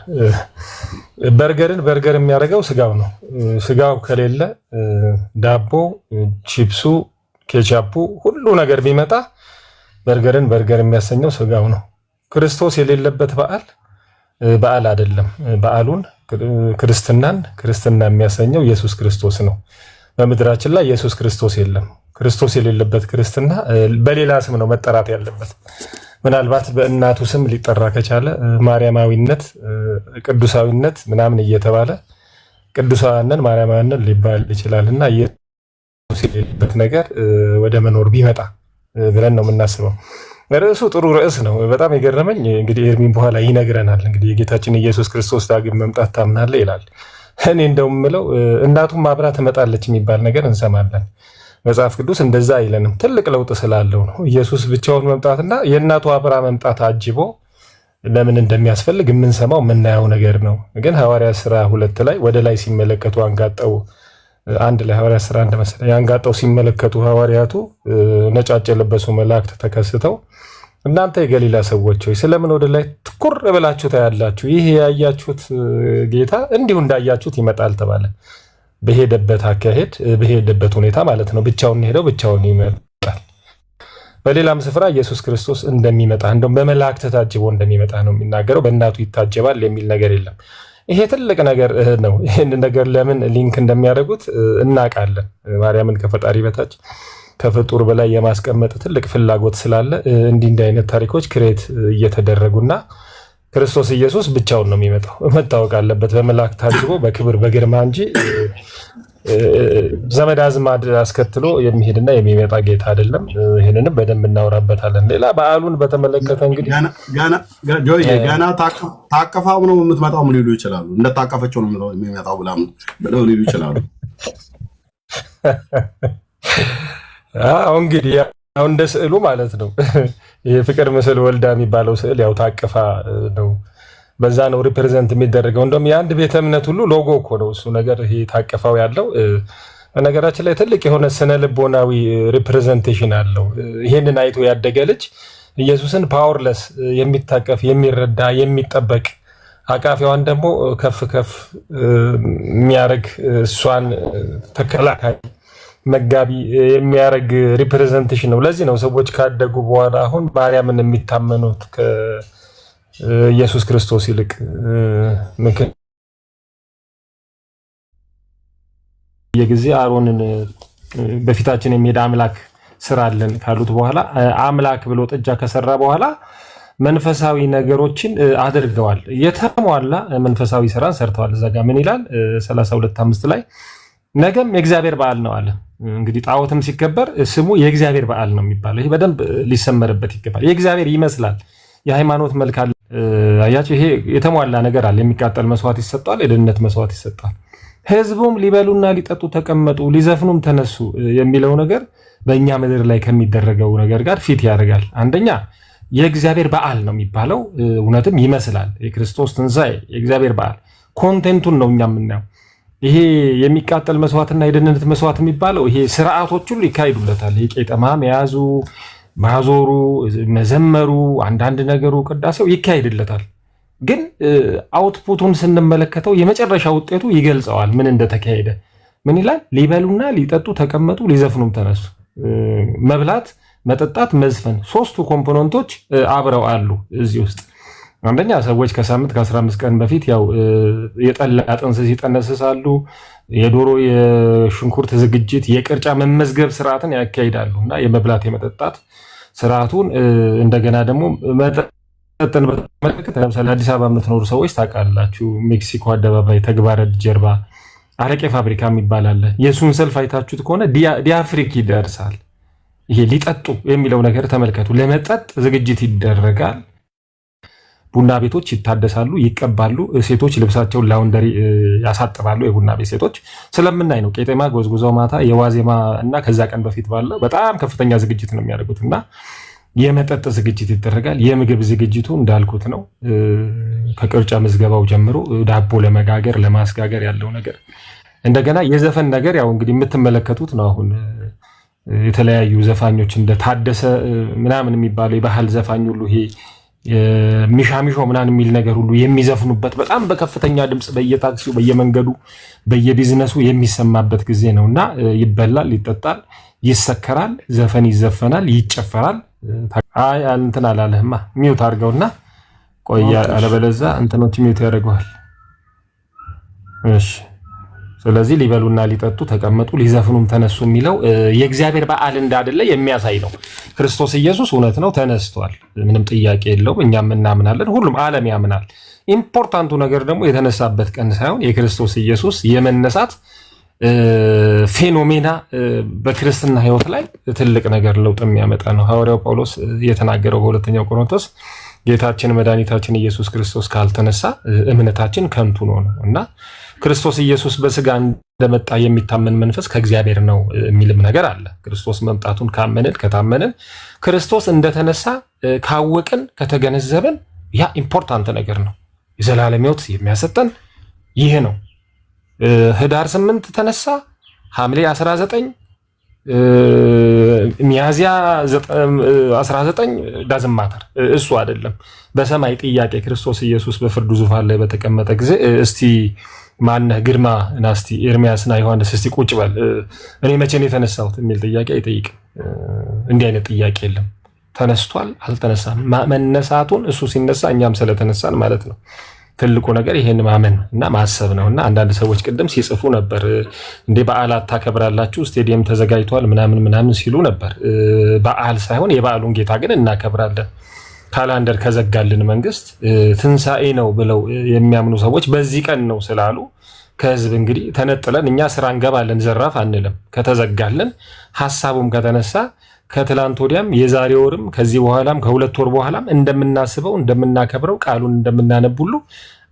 በርገር የሚያደርገው ስጋው ነው። ስጋው ከሌለ ዳቦ፣ ቺፕሱ፣ ኬቻፑ ሁሉ ነገር ቢመጣ በርገር የሚያሰኘው ስጋው ነው። ክርስቶስ የሌለበት በዓል አይደለም። በዓሉን ክርስትና የሚያሰኘው ኢየሱስ ክርስቶስ ነው። በምድራችን ላይ ኢየሱስ ክርስቶስ የለም። ክርስቶስ የሌለበት ክርስትና በሌላ ስም ነው መጠራት ያለበት። ምናልባት በእናቱ ስም ሊጠራ ከቻለ ማርያማዊነት፣ ቅዱሳዊነት ምናምን እየተባለ ቅዱሳውያንን ማርያማውያንን ሊባል ይችላል እና ኢየሱስ የሌለበት ነገር ወደ መኖር ቢመጣ ብለን ነው የምናስበው። ርዕሱ ጥሩ ርዕስ ነው። በጣም የገረመኝ እንግዲህ ኤርሚን በኋላ ይነግረናል። እንግዲህ የጌታችን ኢየሱስ ክርስቶስ ዳግም መምጣት ታምናለህ ይላል። እኔ እንደውም የምለው እናቱም አብራ ትመጣለች የሚባል ነገር እንሰማለን። መጽሐፍ ቅዱስ እንደዛ አይለንም። ትልቅ ለውጥ ስላለው ነው ኢየሱስ ብቻውን መምጣትና የእናቱ አብራ መምጣት አጅቦ ለምን እንደሚያስፈልግ የምንሰማው የምናየው ነገር ነው። ግን ሐዋርያት ሥራ 2 ላይ ወደ ላይ ሲመለከቱ አንጋጠው አንድ ላይ ሐዋርያት ሥራ 1 መሰለኝ አንጋጠው ሲመለከቱ ሐዋርያቱ ነጫጭ የለበሱ መላእክት ተከስተው እናንተ የገሊላ ሰዎች ሆይ ስለምን ወደ ላይ ትኩር ብላችሁ ታያላችሁ? ይህ ያያችሁት ጌታ እንዲሁ እንዳያችሁት ይመጣል ተባለ። በሄደበት አካሄድ በሄደበት ሁኔታ ማለት ነው። ብቻውን ሄደው ብቻውን ይመጣል። በሌላም ስፍራ ኢየሱስ ክርስቶስ እንደሚመጣ እንደውም በመላእክት ታጅቦ እንደሚመጣ ነው የሚናገረው። በእናቱ ይታጀባል የሚል ነገር የለም። ይሄ ትልቅ ነገር ነው። ይህን ነገር ለምን ሊንክ እንደሚያደርጉት እናውቃለን። ማርያምን ከፈጣሪ በታች ከፍጡር በላይ የማስቀመጥ ትልቅ ፍላጎት ስላለ እንዲህ አይነት ታሪኮች ክሬት እየተደረጉና ክርስቶስ ኢየሱስ ብቻውን ነው የሚመጣው። መታወቅ አለበት። በመላእክት ታጅቦ በክብር በግርማ እንጂ ዘመድ አዝማድ አስከትሎ የሚሄድና የሚመጣ ጌታ አይደለም። ይህንንም በደንብ እናወራበታለን። ሌላ በዓሉን በተመለከተ እንግዲህ ገና ታቀፋው ነው የምትመጣው ምን ሊሉ ይችላሉ። እንደታቀፈችው ነው የሚመጣው ብለው ሊሉ ይችላሉ። እንግዲህ ያው እንደ ስዕሉ ማለት ነው። የፍቅር ምስል ወልዳ የሚባለው ስዕል ያው ታቅፋ ነው፣ በዛ ነው ሪፕሬዘንት የሚደረገው። እንደውም የአንድ ቤተ እምነት ሁሉ ሎጎ እኮ ነው እሱ ነገር፣ ይሄ ታቅፋው ያለው። በነገራችን ላይ ትልቅ የሆነ ስነ ልቦናዊ ሪፕሬዘንቴሽን አለው። ይሄንን አይቶ ያደገ ልጅ ኢየሱስን ፓወርለስ የሚታቀፍ የሚረዳ የሚጠበቅ አቃፊዋን ደግሞ ከፍ ከፍ የሚያደርግ እሷን ተከላካይ መጋቢ የሚያደርግ ሪፕሬዘንቴሽን ነው። ለዚህ ነው ሰዎች ካደጉ በኋላ አሁን ማርያምን የሚታመኑት ከኢየሱስ ክርስቶስ ይልቅ። የጊዜ አሮንን በፊታችን የሚሄድ አምላክ ስራለን ካሉት በኋላ አምላክ ብሎ ጥጃ ከሰራ በኋላ መንፈሳዊ ነገሮችን አድርገዋል። የተሟላ መንፈሳዊ ስራን ሰርተዋል። እዛ ጋር ምን ይላል 32:5 ላይ ነገም የእግዚአብሔር በዓል ነው አለ። እንግዲህ ጣዖትም ሲከበር ስሙ የእግዚአብሔር በዓል ነው የሚባለው። ይሄ በደንብ ሊሰመርበት ይገባል። የእግዚአብሔር ይመስላል፣ የሃይማኖት መልክ አለ። አያችሁ፣ ይሄ የተሟላ ነገር አለ። የሚቃጠል መስዋዕት ይሰጣል፣ የደህንነት መስዋዕት ይሰጣል። ህዝቡም ሊበሉና ሊጠጡ ተቀመጡ፣ ሊዘፍኑም ተነሱ የሚለው ነገር በእኛ ምድር ላይ ከሚደረገው ነገር ጋር ፊት ያደርጋል። አንደኛ የእግዚአብሔር በዓል ነው የሚባለው፣ እውነትም ይመስላል። የክርስቶስ ትንሣኤ የእግዚአብሔር በዓል ኮንቴንቱን ነው እኛ የምናየው። ይሄ የሚቃጠል መስዋዕትና የደህንነት መስዋዕት የሚባለው ይሄ ስርዓቶች ሁሉ ይካሄዱለታል። ይሄ ቄጠማ መያዙ፣ ማዞሩ፣ መዘመሩ፣ አንዳንድ ነገሩ፣ ቅዳሴው ይካሄድለታል። ግን አውትፑቱን ስንመለከተው የመጨረሻ ውጤቱ ይገልጸዋል ምን እንደተካሄደ። ምን ይላል? ሊበሉና ሊጠጡ ተቀመጡ፣ ሊዘፍኑም ተነሱ። መብላት፣ መጠጣት፣ መዝፈን ሶስቱ ኮምፖነንቶች አብረው አሉ እዚህ ውስጥ። አንደኛ ሰዎች ከሳምንት ከ15 ቀን በፊት ያው የጠላ ጥንስስ ይጠነስሳሉ። የዶሮ የሽንኩርት ዝግጅት፣ የቅርጫ መመዝገብ ስርዓትን ያካሂዳሉ እና የመብላት የመጠጣት ስርዓቱን እንደገና ደግሞ መጠጥን በተመለከተ ለምሳሌ አዲስ አበባ የምትኖሩ ሰዎች ታውቃላችሁ። ሜክሲኮ አደባባይ ተግባረድ ጀርባ አረቄ ፋብሪካ የሚባል አለ። የእሱን ሰልፍ አይታችሁት ከሆነ ዲያፍሪክ ይደርሳል። ይሄ ሊጠጡ የሚለው ነገር ተመልከቱ። ለመጠጥ ዝግጅት ይደረጋል። ቡና ቤቶች ይታደሳሉ፣ ይቀባሉ። ሴቶች ልብሳቸውን ላውንደሪ ያሳጥባሉ። የቡና ቤት ሴቶች ስለምናይ ነው። ቄጤማ ጎዝጉዘው ማታ የዋዜማ እና ከዛ ቀን በፊት ባለው በጣም ከፍተኛ ዝግጅት ነው የሚያደርጉት እና የመጠጥ ዝግጅት ይደረጋል። የምግብ ዝግጅቱ እንዳልኩት ነው። ከቅርጫ ምዝገባው ጀምሮ ዳቦ ለመጋገር ለማስጋገር ያለው ነገር፣ እንደገና የዘፈን ነገር ያው እንግዲህ የምትመለከቱት ነው። አሁን የተለያዩ ዘፋኞች እንደ ታደሰ ምናምን የሚባለው የባህል ዘፋኝ ሁሉ ይሄ ሚሻሚሾ ምናምን የሚል ነገር ሁሉ የሚዘፍኑበት በጣም በከፍተኛ ድምፅ በየታክሲው በየመንገዱ በየቢዝነሱ የሚሰማበት ጊዜ ነው እና ይበላል፣ ይጠጣል፣ ይሰከራል፣ ዘፈን ይዘፈናል፣ ይጨፈራል። አይ እንትን አላለህማ ሚውት አድርገውና ቆያ፣ አለበለዚያ እንትኖች ሚውት ያደርገዋል። እሺ፣ ስለዚህ ሊበሉና ሊጠጡ ተቀመጡ ሊዘፍኑም ተነሱ የሚለው የእግዚአብሔር በዓል እንዳይደለ የሚያሳይ ነው። ክርስቶስ ኢየሱስ እውነት ነው ተነስቷል፣ ምንም ጥያቄ የለውም። እኛም እናምናለን፣ ሁሉም ዓለም ያምናል። ኢምፖርታንቱ ነገር ደግሞ የተነሳበት ቀን ሳይሆን የክርስቶስ ኢየሱስ የመነሳት ፌኖሜና በክርስትና ሕይወት ላይ ትልቅ ነገር ለውጥ የሚያመጣ ነው። ሐዋርያው ጳውሎስ የተናገረው በሁለተኛው ቆሮንቶስ ጌታችን መድኃኒታችን ኢየሱስ ክርስቶስ ካልተነሳ እምነታችን ከንቱ ነው እና ክርስቶስ ኢየሱስ በስጋ እንደመጣ የሚታመን መንፈስ ከእግዚአብሔር ነው የሚልም ነገር አለ። ክርስቶስ መምጣቱን ካመንን ከታመንን ክርስቶስ እንደተነሳ ካወቅን ከተገነዘብን ያ ኢምፖርታንት ነገር ነው። የዘላለም ሕይወት የሚያሰጠን ይህ ነው። ህዳር 8 ተነሳ፣ ሐምሌ 19 ሚያዚያ 19 ዳዝም ማተር እሱ አይደለም። በሰማይ ጥያቄ ክርስቶስ ኢየሱስ በፍርዱ ዙፋን ላይ በተቀመጠ ጊዜ እስቲ ማነህ ግርማ እና እስቲ ኤርሚያስና ዮሐንስ እስቲ ቁጭ በል እኔ መቼ ነው የተነሳሁት የሚል ጥያቄ አይጠይቅም። እንዲህ አይነት ጥያቄ የለም። ተነስቷል አልተነሳም፣ መነሳቱን እሱ ሲነሳ እኛም ስለተነሳን ማለት ነው። ትልቁ ነገር ይሄን ማመን እና ማሰብ ነው። እና አንዳንድ ሰዎች ቅድም ሲጽፉ ነበር እንዴ በዓላት ታከብራላችሁ ስቴዲየም ተዘጋጅቷል ምናምን ሲሉ ነበር። በዓል ሳይሆን የበዓሉን ጌታ ግን እናከብራለን። ካላንደር ከዘጋልን መንግስት ትንሣኤ ነው ብለው የሚያምኑ ሰዎች በዚህ ቀን ነው ስላሉ ከህዝብ እንግዲህ ተነጥለን እኛ ስራ እንገባለን፣ ዘራፍ አንልም። ከተዘጋልን ሐሳቡም ከተነሳ ከትላንት ወዲያም የዛሬ ወርም ከዚህ በኋላም ከሁለት ወር በኋላም እንደምናስበው እንደምናከብረው ቃሉን እንደምናነብ ሁሉ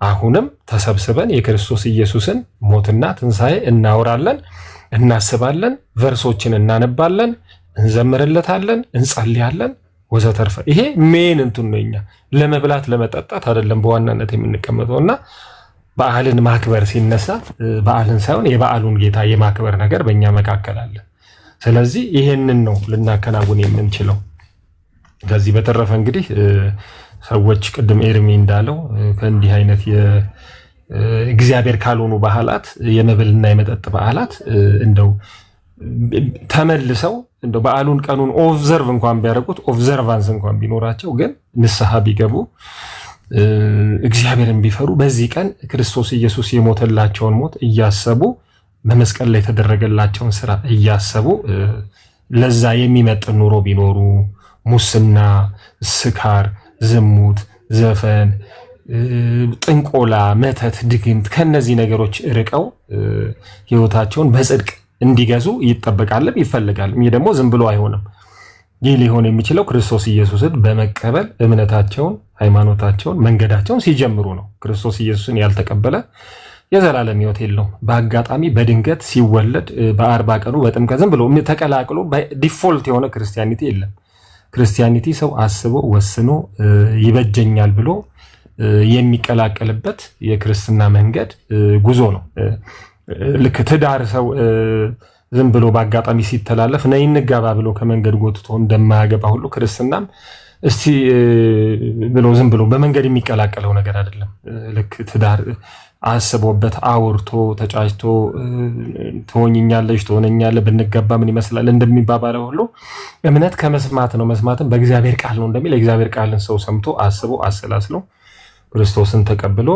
አሁንም ተሰብስበን የክርስቶስ ኢየሱስን ሞትና ትንሣኤ እናወራለን፣ እናስባለን፣ ቨርሶችን እናነባለን፣ እንዘምርለታለን፣ እንጸልያለን ወዘተርፈ። ይሄ ሜን እንትን ነው። እኛ ለመብላት ለመጠጣት አይደለም በዋናነት የምንቀመጠውና በዓልን ማክበር ሲነሳ በዓልን ሳይሆን የበዓሉን ጌታ የማክበር ነገር በእኛ መካከል አለ። ስለዚህ ይሄንን ነው ልናከናውን የምንችለው። ከዚህ በተረፈ እንግዲህ ሰዎች ቅድም ኤርሚ እንዳለው ከእንዲህ አይነት የእግዚአብሔር ካልሆኑ ባህላት የመብልና የመጠጥ ባህላት እንደው ተመልሰው እንደው በዓሉን ቀኑን ኦብዘርቭ እንኳን ቢያደርጉት ኦብዘርቫንስ እንኳን ቢኖራቸው ግን ንስሐ ቢገቡ እግዚአብሔርን ቢፈሩ በዚህ ቀን ክርስቶስ ኢየሱስ የሞተላቸውን ሞት እያሰቡ በመስቀል ላይ የተደረገላቸውን ስራ እያሰቡ ለዛ የሚመጥን ኑሮ ቢኖሩ ሙስና፣ ስካር፣ ዝሙት፣ ዘፈን፣ ጥንቆላ፣ መተት፣ ድግምት ከነዚህ ነገሮች ርቀው ህይወታቸውን በጽድቅ እንዲገዙ ይጠበቃልም ይፈልጋልም። ይህ ደግሞ ዝም ብሎ አይሆንም። ይህ ሊሆን የሚችለው ክርስቶስ ኢየሱስን በመቀበል እምነታቸውን፣ ሃይማኖታቸውን፣ መንገዳቸውን ሲጀምሩ ነው። ክርስቶስ ኢየሱስን ያልተቀበለ የዘላለም ህይወት የለውም። በአጋጣሚ በድንገት ሲወለድ በ40 ቀኑ በጥምቀት ዝም ብሎ ተቀላቅሎ ዲፎልት የሆነ ክርስቲያኒቲ የለም። ክርስቲያኒቲ ሰው አስቦ ወስኖ ይበጀኛል ብሎ የሚቀላቀልበት የክርስትና መንገድ ጉዞ ነው። ልክ ትዳር ሰው ዝም ብሎ በአጋጣሚ ሲተላለፍ ነይ እንጋባ ብሎ ከመንገድ ጎትቶ እንደማያገባ ሁሉ ክርስትናም እስቲ ብሎ ዝም ብሎ በመንገድ የሚቀላቀለው ነገር አይደለም። ልክ ትዳር አስቦበት አውርቶ ተጫጭቶ ትሆኝኛለሽ ትሆነኛለህ ብንገባ ምን ይመስላል እንደሚባባለው ሁሉ እምነት ከመስማት ነው፣ መስማትም በእግዚአብሔር ቃል ነው እንደሚል የእግዚአብሔር ቃልን ሰው ሰምቶ አስቦ አሰላስሎ ክርስቶስን ተቀብሎ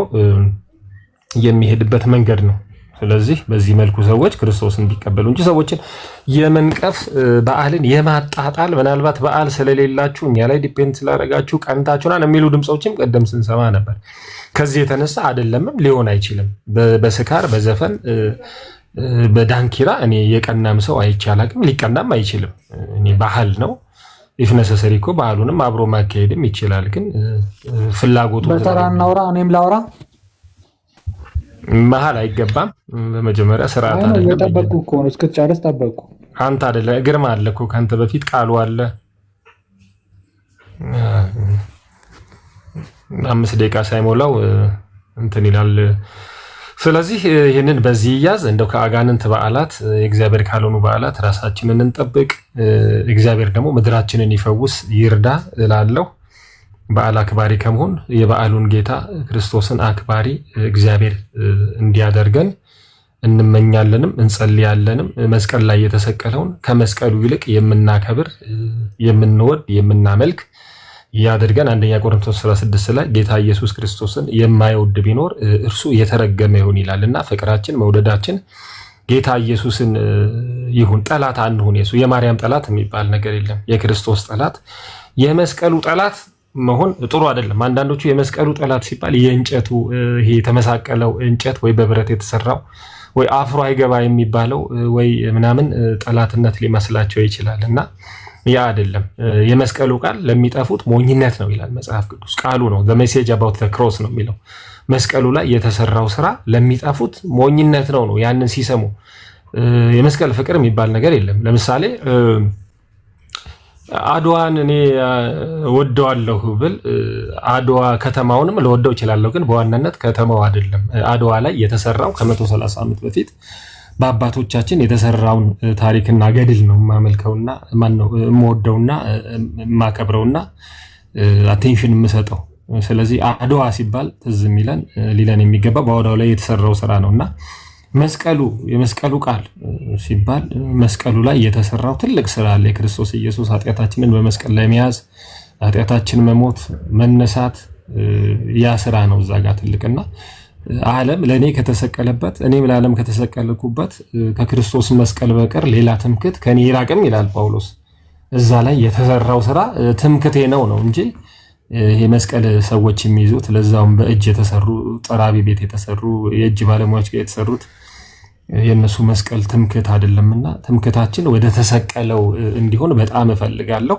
የሚሄድበት መንገድ ነው። ስለዚህ በዚህ መልኩ ሰዎች ክርስቶስን ቢቀበሉ እንጂ ሰዎችን የመንቀፍ በዓልን የማጣጣል ምናልባት በዓል ስለሌላችሁ እኛ ላይ ዲፔንድ ስላደረጋችሁ ቀንታችሁናል የሚሉ ድምፆችም ቀደም ስንሰማ ነበር። ከዚህ የተነሳ አይደለምም ሊሆን አይችልም። በስካር በዘፈን በዳንኪራ እኔ የቀናም ሰው አይቼ አላውቅም፣ ሊቀናም አይችልም። እኔ ባህል ነው ኢፍ ነሰሰሪ እኮ ባህሉንም አብሮ ማካሄድም ይችላል። ግን ፍላጎቱ በተራ እናውራ፣ እኔም ላውራ መሀል አይገባም። በመጀመሪያ ስርዓት አይደለም። እየጠበቁ እኮ ነው፣ እስክትጨርስ ጠበቁ። አንተ አይደለ ግርማ አለ እኮ ካንተ በፊት ቃሉ አለ። 5 ደቂቃ ሳይሞላው እንትን ይላል። ስለዚህ ይህንን በዚህ ይያዝ። እንደው ከአጋንንት በዓላት የእግዚአብሔር ካልሆኑ በዓላት ራሳችንን እንጠብቅ። እግዚአብሔር ደግሞ ምድራችንን ይፈውስ ይርዳ እላለሁ። በዓል አክባሪ ከመሆን የበዓሉን ጌታ ክርስቶስን አክባሪ እግዚአብሔር እንዲያደርገን እንመኛለንም እንጸልያለንም። መስቀል ላይ የተሰቀለውን ከመስቀሉ ይልቅ የምናከብር የምንወድ የምናመልክ ያድርገን። አንደኛ ቆሮንቶስ 16 ላይ ጌታ ኢየሱስ ክርስቶስን የማይወድ ቢኖር እርሱ የተረገመ ይሁን ይላልና ፍቅራችን መውደዳችን ጌታ ኢየሱስን ይሁን። ጠላት አንሁን። የማርያም ጠላት የሚባል ነገር የለም። የክርስቶስ ጠላት የመስቀሉ ጠላት መሆን ጥሩ አይደለም። አንዳንዶቹ የመስቀሉ ጠላት ሲባል የእንጨቱ ይሄ የተመሳቀለው እንጨት ወይ በብረት የተሰራው ወይ አፍሮ አይገባ የሚባለው ወይ ምናምን ጠላትነት ሊመስላቸው ይችላል እና ያ አይደለም። የመስቀሉ ቃል ለሚጠፉት ሞኝነት ነው ይላል መጽሐፍ ቅዱስ። ቃሉ ነው the message about the cross ነው የሚለው። መስቀሉ ላይ የተሰራው ስራ ለሚጠፉት ሞኝነት ነው። ያንን ሲሰሙ የመስቀል ፍቅር የሚባል ነገር የለም። ለምሳሌ አድዋን እኔ ወደዋለሁ ብል አድዋ ከተማውንም ለወደው ይችላለሁ፣ ግን በዋናነት ከተማው አይደለም። አድዋ ላይ የተሰራው ከ130 ዓመት በፊት በአባቶቻችን የተሰራውን ታሪክና ገድል ነው የማመልከውና ማነው የምወደውና የማከብረውና አቴንሽን የምሰጠው። ስለዚህ አድዋ ሲባል ትዝ የሚለን ሊለን የሚገባ በአድዋው ላይ የተሰራው ስራ ነውና የመስቀሉ ቃል ሲባል መስቀሉ ላይ የተሰራው ትልቅ ስራ አለ። የክርስቶስ ኢየሱስ ኃጢአታችንን በመስቀል ላይ መያዝ፣ ኃጢአታችን መሞት፣ መነሳት ያ ስራ ነው እዛ ጋር ትልቅና ዓለም ለእኔ ከተሰቀለበት እኔም ለዓለም ከተሰቀልኩበት ከክርስቶስ መስቀል በቀር ሌላ ትምክት ከኔ ይራቅም ይላል ጳውሎስ። እዛ ላይ የተሰራው ስራ ትምክቴ ነው እንጂ ይሄ መስቀል ሰዎች የሚይዙት ለዛውም በእጅ የተሰሩ ጠራቢ ቤት የተሰሩ የእጅ ባለሙያዎች ጋር የተሰሩት የነሱ መስቀል ትምክት አይደለምና ትምክታችን ወደ ተሰቀለው እንዲሆን በጣም እፈልጋለሁ።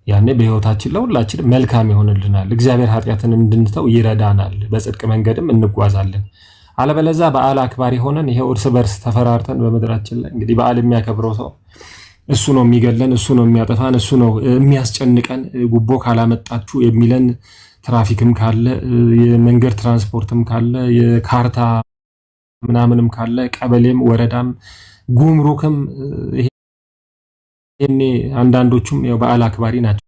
ያኔ በህይወታችን ለሁላችን መልካም ይሆንልናል። እግዚአብሔር ኃጢአትን እንድንተው ይረዳናል። በጽድቅ መንገድም እንጓዛለን። አለበለዚያ በዓል አክባሪ ሆነን ይሄው እርስ በርስ ተፈራርተን በምድራችን ላይ እንግዲህ በዓል የሚያከብረው ሰው እሱ ነው የሚገለን፣ እሱ ነው የሚያጠፋን፣ እሱ ነው የሚያስጨንቀን፣ ጉቦ ካላመጣችሁ የሚለን ትራፊክም ካለ የመንገድ ትራንስፖርትም ካለ የካርታ ምናምንም ካለ ቀበሌም ወረዳም ጉምሩክም ይሄኔ አንዳንዶቹም ያው በዓል አክባሪ ናቸው።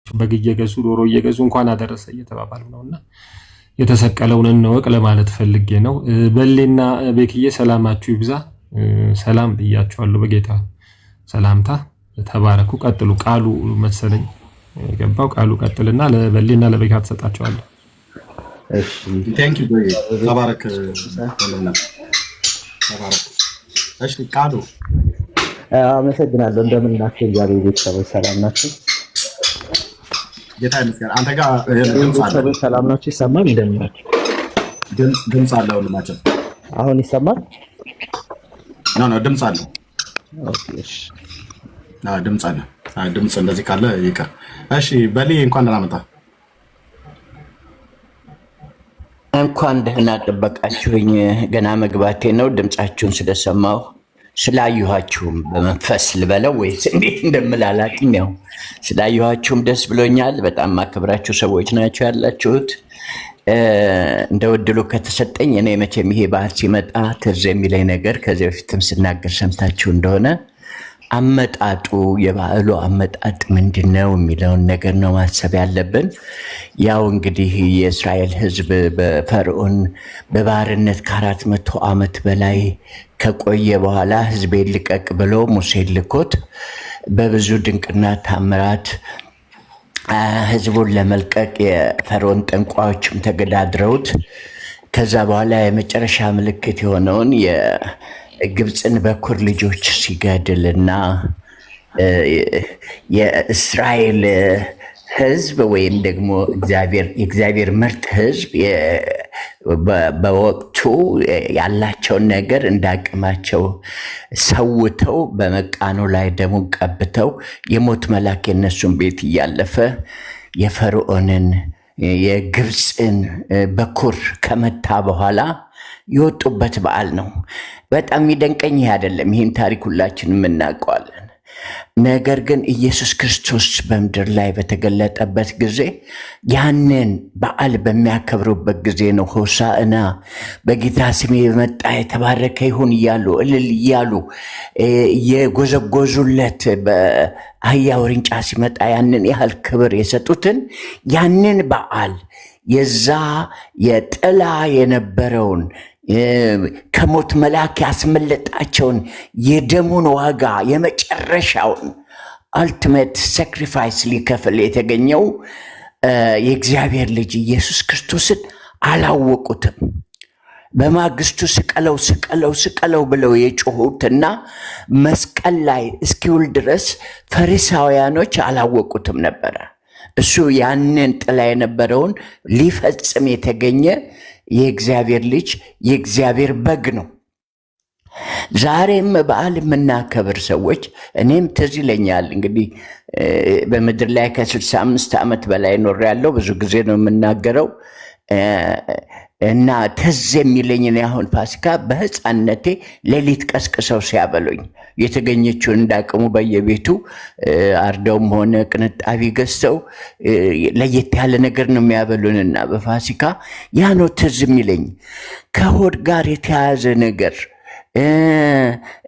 በግ እየገዙ ዶሮ እየገዙ እንኳን አደረሰ እየተባባሉ ነውና የተሰቀለውን እንወቅ ለማለት ፈልጌ ነው። በሌና ቤክዬ ሰላማችሁ ይብዛ። ሰላም ብያችኋለሁ በጌታ ሰላምታ። ተባረኩ። ቀጥሉ። ቃሉ መሰለኝ የገባው ቃሉ ቀጥልና ለበሌና ለቤካ ተሰጣቸዋለሁ። እሺ ቴንክ ዩ ተባረክ ወንድምና ተባረክ። እሺ ቃሉ አመሰግናለሁ። እንደምን ናችሁ? እግዚአብሔር ቤተሰቦች ሰላም ናችሁ? ጌታ ይመስገን። አንተ ጋር ድምጽ ሰላም ናችሁ? ይሰማል? እንደምን ናችሁ? ድምጽ አለ ወንድማችን። አሁን ይሰማል? ነው ድምጽ አለ። ኦኬ እሺ ድምጽ አለ። ድምጽ እንደዚህ ካለ ይቀር። እሺ በሌ እንኳን ደህና መጣ። እንኳን ደህና ጠበቃችሁኝ። ገና መግባቴ ነው። ድምጻችሁን ስለሰማሁ ስላየኋችሁም በመንፈስ ልበለው ወይስ እንዴት እንደምላላቅም ያው ስላየኋችሁም ደስ ብሎኛል። በጣም ማከብራችሁ ሰዎች ናቸው ያላችሁት። እንደ ዕድሉ ከተሰጠኝ እኔ መቼም ይሄ በዓል ሲመጣ ትዝ የሚለኝ ነገር ከዚህ በፊትም ስናገር ሰምታችሁ እንደሆነ አመጣጡ የበዓሉ አመጣጥ ምንድነው የሚለውን ነገር ነው ማሰብ ያለብን። ያው እንግዲህ የእስራኤል ሕዝብ በፈርዖን በባርነት ከ400 ዓመት በላይ ከቆየ በኋላ ሕዝቤን ልቀቅ ብሎ ሙሴን ልኮት በብዙ ድንቅና ታምራት ሕዝቡን ለመልቀቅ የፈርዖን ጠንቋዮችም ተገዳድረውት ከዛ በኋላ የመጨረሻ ምልክት የሆነውን ግብፅን በኩር ልጆች ሲገድልና የእስራኤል ህዝብ ወይም ደግሞ የእግዚአብሔር ምርጥ ህዝብ በወቅቱ ያላቸውን ነገር እንዳቅማቸው ሰውተው በመቃኑ ላይ ደሙን ቀብተው የሞት መልአክ የነሱን ቤት እያለፈ የፈርዖንን የግብፅን በኩር ከመታ በኋላ የወጡበት በዓል ነው። በጣም የሚደንቀኝ ይህ አይደለም። ይህን ታሪክ ሁላችንም እናውቀዋለን። ነገር ግን ኢየሱስ ክርስቶስ በምድር ላይ በተገለጠበት ጊዜ ያንን በዓል በሚያከብሩበት ጊዜ ነው ሆሳዕና በጌታ ስም የመጣ የተባረከ ይሁን እያሉ እልል እያሉ የጎዘጎዙለት በአህያ ውርንጫ ሲመጣ ያንን ያህል ክብር የሰጡትን ያንን በዓል የዛ የጥላ የነበረውን ከሞት መልአክ ያስመለጣቸውን የደሙን ዋጋ የመጨረሻውን አልቲሜት ሳክሪፋይስ ሊከፍል የተገኘው የእግዚአብሔር ልጅ ኢየሱስ ክርስቶስን አላወቁትም። በማግስቱ ስቀለው ስቀለው ስቀለው ብለው የጮሁትና መስቀል ላይ እስኪውል ድረስ ፈሪሳውያኖች አላወቁትም ነበረ። እሱ ያንን ጥላ የነበረውን ሊፈጽም የተገኘ የእግዚአብሔር ልጅ የእግዚአብሔር በግ ነው። ዛሬም በዓል የምናከብር ሰዎች እኔም ትዝ ይለኛል እንግዲህ በምድር ላይ ከ65 ዓመት በላይ ኖሬያለሁ። ብዙ ጊዜ ነው የምናገረው እና ትዝ የሚለኝ አሁን ፋሲካ በሕፃንነቴ ሌሊት ቀስቅሰው ሲያበሉኝ የተገኘችውን እንዳቅሙ በየቤቱ አርደውም ሆነ ቅንጣቢ ገዝተው ለየት ያለ ነገር ነው የሚያበሉንና በፋሲካ ያ ነው ትዝ የሚለኝ። ከሆድ ጋር የተያያዘ ነገር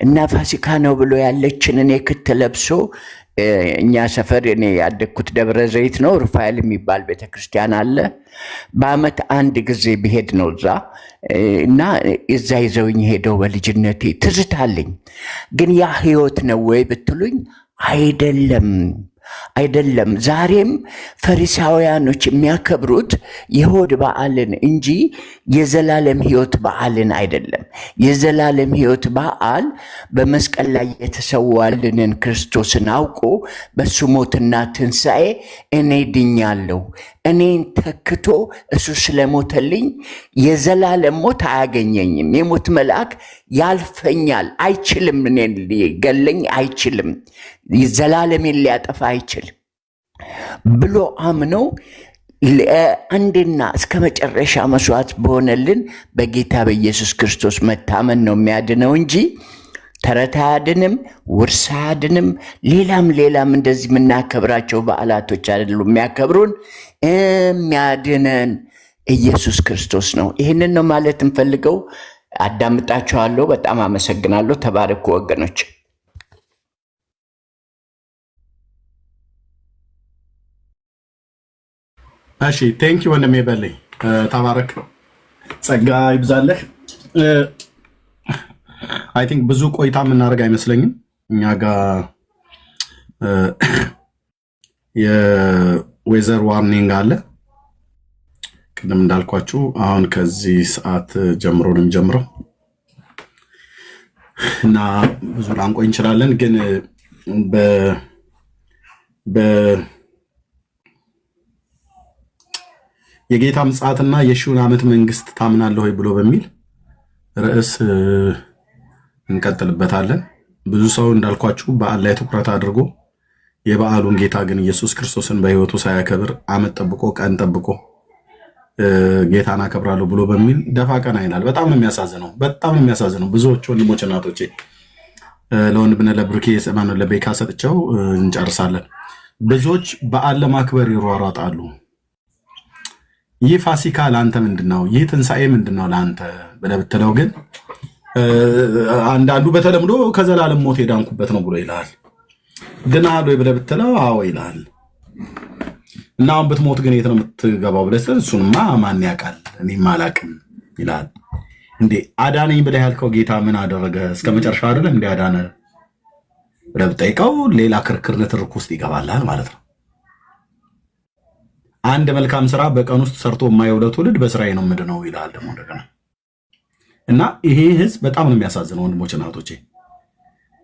እና ፋሲካ ነው ብሎ ያለችንን የክት ለብሶ እኛ ሰፈር እኔ ያደግኩት ደብረ ዘይት ነው። ሩፋኤል የሚባል ቤተክርስቲያን አለ። በአመት አንድ ጊዜ ብሄድ ነው እዛ እና እዛ ይዘውኝ ሄደው በልጅነቴ ትዝታለኝ። ግን ያ ህይወት ነው ወይ ብትሉኝ አይደለም። ዛሬም ፈሪሳውያኖች የሚያከብሩት የሆድ በዓልን እንጂ የዘላለም ህይወት በዓልን አይደለም። የዘላለም ህይወት በዓል በመስቀል ላይ የተሰዋልንን ክርስቶስን አውቆ በሱ ሞትና ትንሣኤ እኔ ድኛለሁ፣ እኔን ተክቶ እሱ ስለሞተልኝ የዘላለም ሞት አያገኘኝም፣ የሞት መልአክ ያልፈኛል፣ አይችልም፣ እኔን ሊገለኝ አይችልም፣ ዘላለሜን ሊያጠፋ አይችልም ብሎ አምነው አንድና እስከ መጨረሻ መስዋዕት በሆነልን በጌታ በኢየሱስ ክርስቶስ መታመን ነው የሚያድነው እንጂ ተረት አያድንም፣ ውርስ አያድንም። ሌላም እንደዚህ የምናከብራቸው በዓላቶች አይደሉም የሚያከብሩን። የሚያድነን ኢየሱስ ክርስቶስ ነው። ይህንን ነው ማለት እንፈልገው። አዳምጣችኋለሁ። በጣም አመሰግናለሁ። ተባረኩ ወገኖች። እሺ ቴንክ ዩ ወንድሜ በለኝ። ተባረክ፣ ጸጋ ይብዛለህ። አይ ቲንክ ብዙ ቆይታ የምናደርግ አይመስለኝም። እኛ ጋር የዌዘር ዋርኒንግ አለ። ቅድም እንዳልኳችሁ አሁን ከዚህ ሰዓት ጀምሮ ነው የሚጀምረው እና ብዙ ላንቆይ እንችላለን። ግን የጌታ ምጽአትና የሺውን ዓመት መንግስት ታምናለህ ወይ ብሎ በሚል ርዕስ እንቀጥልበታለን። ብዙ ሰው እንዳልኳችሁ በዓል ላይ ትኩረት አድርጎ የበዓሉን ጌታ ግን ኢየሱስ ክርስቶስን በሕይወቱ ሳያከብር ዓመት ጠብቆ ቀን ጠብቆ ጌታን አከብራለሁ ብሎ በሚል ደፋ ቀና ይላል። በጣም ነው የሚያሳዝነው። ብዙዎች ወንድሞች እናቶቼ፣ ለወንድምነ ለብሩኬ ሰማን ለቤካ ሰጥቸው እንጨርሳለን። ብዙዎች በዓል ለማክበር ይሯሯጣሉ። ይህ ፋሲካ ለአንተ ምንድነው? ይህ ትንሣኤ ምንድነው ለአንተ ብለህ ብትለው ግን አንዳንዱ በተለምዶ ከዘላለም ሞት የዳንኩበት ነው ብሎ ይልሃል። ድነሃል ወይ ብለህ ብትለው አዎ ይልሃል። እና አሁን ብትሞት ግን የት ነው የምትገባው ብለህ ስትል እሱንማ ማን ያውቃል እኔም አላውቅም ይልሃል። እንዴ አዳነኝ ብለህ ያልከው ጌታ ምን አደረገ? እስከ መጨረሻ አይደለ እንዴ አዳነ ብለህ ብጠይቀው ሌላ ክርክር ንትርክ ውስጥ ይገባልሃል ማለት ነው። አንድ መልካም ስራ በቀን ውስጥ ሰርቶ የማይውለው ትውልድ በስራዬ ነው ምንድነው ይልሃል ደግሞ እንደገና። እና ይሄ ህዝብ በጣም ነው የሚያሳዝነው ወንድሞች እናቶቼ።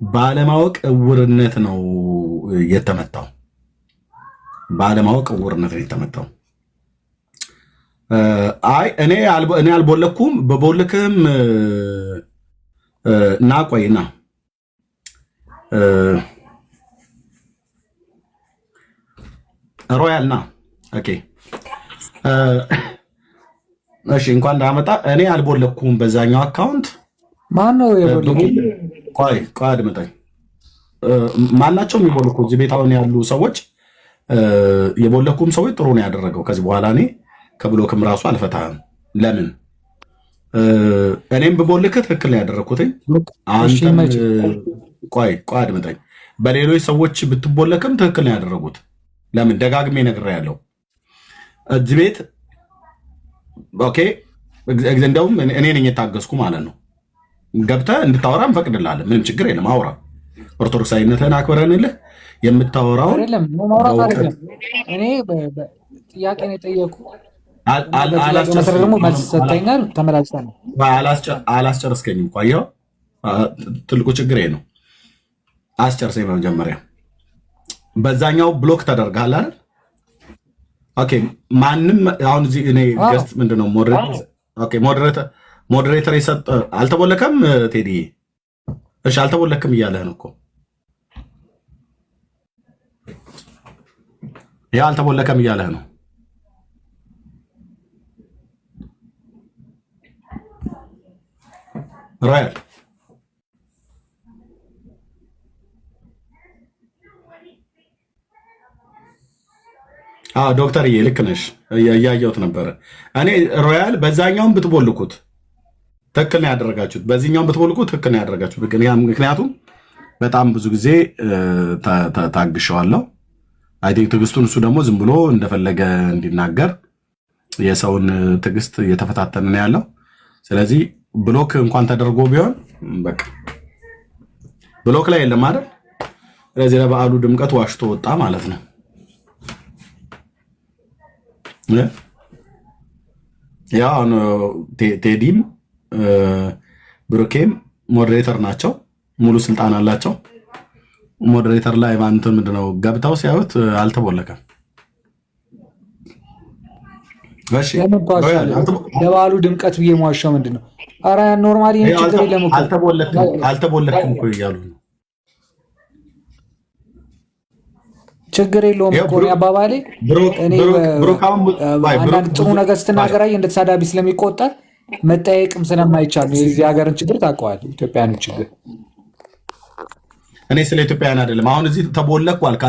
ባለማወቅ እውርነት ነው የተመታው። ባለማወቅ እውርነት ነው የተመታው። አይ እኔ አልቦለኩም በቦልክም እና ቆይና ሮያል ና ኦኬ እሺ እንኳን እንዳመጣ እኔ አልቦለኩም በዛኛው አካውንት። ማን ነው የቦለከው? ቆይ አድምጠኝ። ማናቸው የሚቦልኩ እዚህ ቤት አሁን ያሉ ሰዎች የቦለኩም ሰዎች ጥሩ ነው ያደረገው። ከዚህ በኋላ እኔ ከብሎክም ራሱ አልፈታህም። ለምን እኔም ብቦልክ ትክክል ነው ያደረግኩትኝ። አንተም ቆይ አድምጠኝ። በሌሎች ሰዎች ብትቦለክም ትክክል ነው ያደረጉት። ለምን ደጋግሜ ነግሬያለሁ እዚህ ቤት ኦኬ። እንደውም እኔ ነኝ የታገስኩ ማለት ነው። ገብተህ እንድታወራ እንፈቅድልሃለን። ምንም ችግር የለም። አውራ። ኦርቶዶክሳዊነትህን አክብረንልህ የምታወራው እኔ ጥያቄ ነው የጠየኩ። ደግሞ መልስ ሰጠኛል። ተመላልሰናል። አላስጨርስከኝም እኮ አየኸው። ትልቁ ችግር ነው። አስጨርሰኝ በመጀመሪያ። በዛኛው ብሎክ ተደርገሃል አይደል? ኦኬ ማንም አሁን እዚህ እኔ ገስት ምንድነው ሞዴሬተር የሰጠ አልተቦለከም። ቴዲ እሺ አልተቦለክም እያለህ ነው እኮ ያ አልተቦለከም እያለህ ነው። ሮያል ዶክተርዬ ልክ ነሽ። እያየሁት ነበረ እኔ ሮያል በዛኛውን ብትቦልኩት ትክክል ነው ያደረጋችሁት፣ በዚህኛውን ብትቦልኩት ትክክል ነው ያደረጋችሁት። ምክንያቱም በጣም ብዙ ጊዜ ታግሸዋለሁ። አይ ቲንክ ትዕግስቱን እሱ ደግሞ ዝም ብሎ እንደፈለገ እንዲናገር የሰውን ትዕግስት እየተፈታተነ ነው ያለው። ስለዚህ ብሎክ እንኳን ተደርጎ ቢሆን በቃ ብሎክ ላይ የለም አይደል? ስለዚህ ለበዓሉ ድምቀት ዋሽቶ ወጣ ማለት ነው። ያው ቴዲም ብሩኬም ሞዴሬተር ናቸው፣ ሙሉ ስልጣን አላቸው። ሞዴሬተር ላይ ማንተን ምንድነው ገብተው ሲያዩት አልተቦለከም። እሺ ለበዓሉ ድምቀት ብዬ የማዋሻው ምንድነው? ኧረ ኖርማሊ ችግር የለም እኮ አልተቦለከም እኮ እያሉ ነው። ችግር የለውም እኮ ነው አባባሌ። እኔ አንዳንድ ጥሩ ነገር ስትናገራይ እንደ ተሳዳቢ ስለሚቆጠር መጠየቅም ስለማይቻል የዚህ ሀገርን ችግር ታውቀዋለህ፣ ኢትዮጵያን ችግር። እኔ ስለ ኢትዮጵያን አይደለም አሁን እዚህ ተቦለኩ አልክ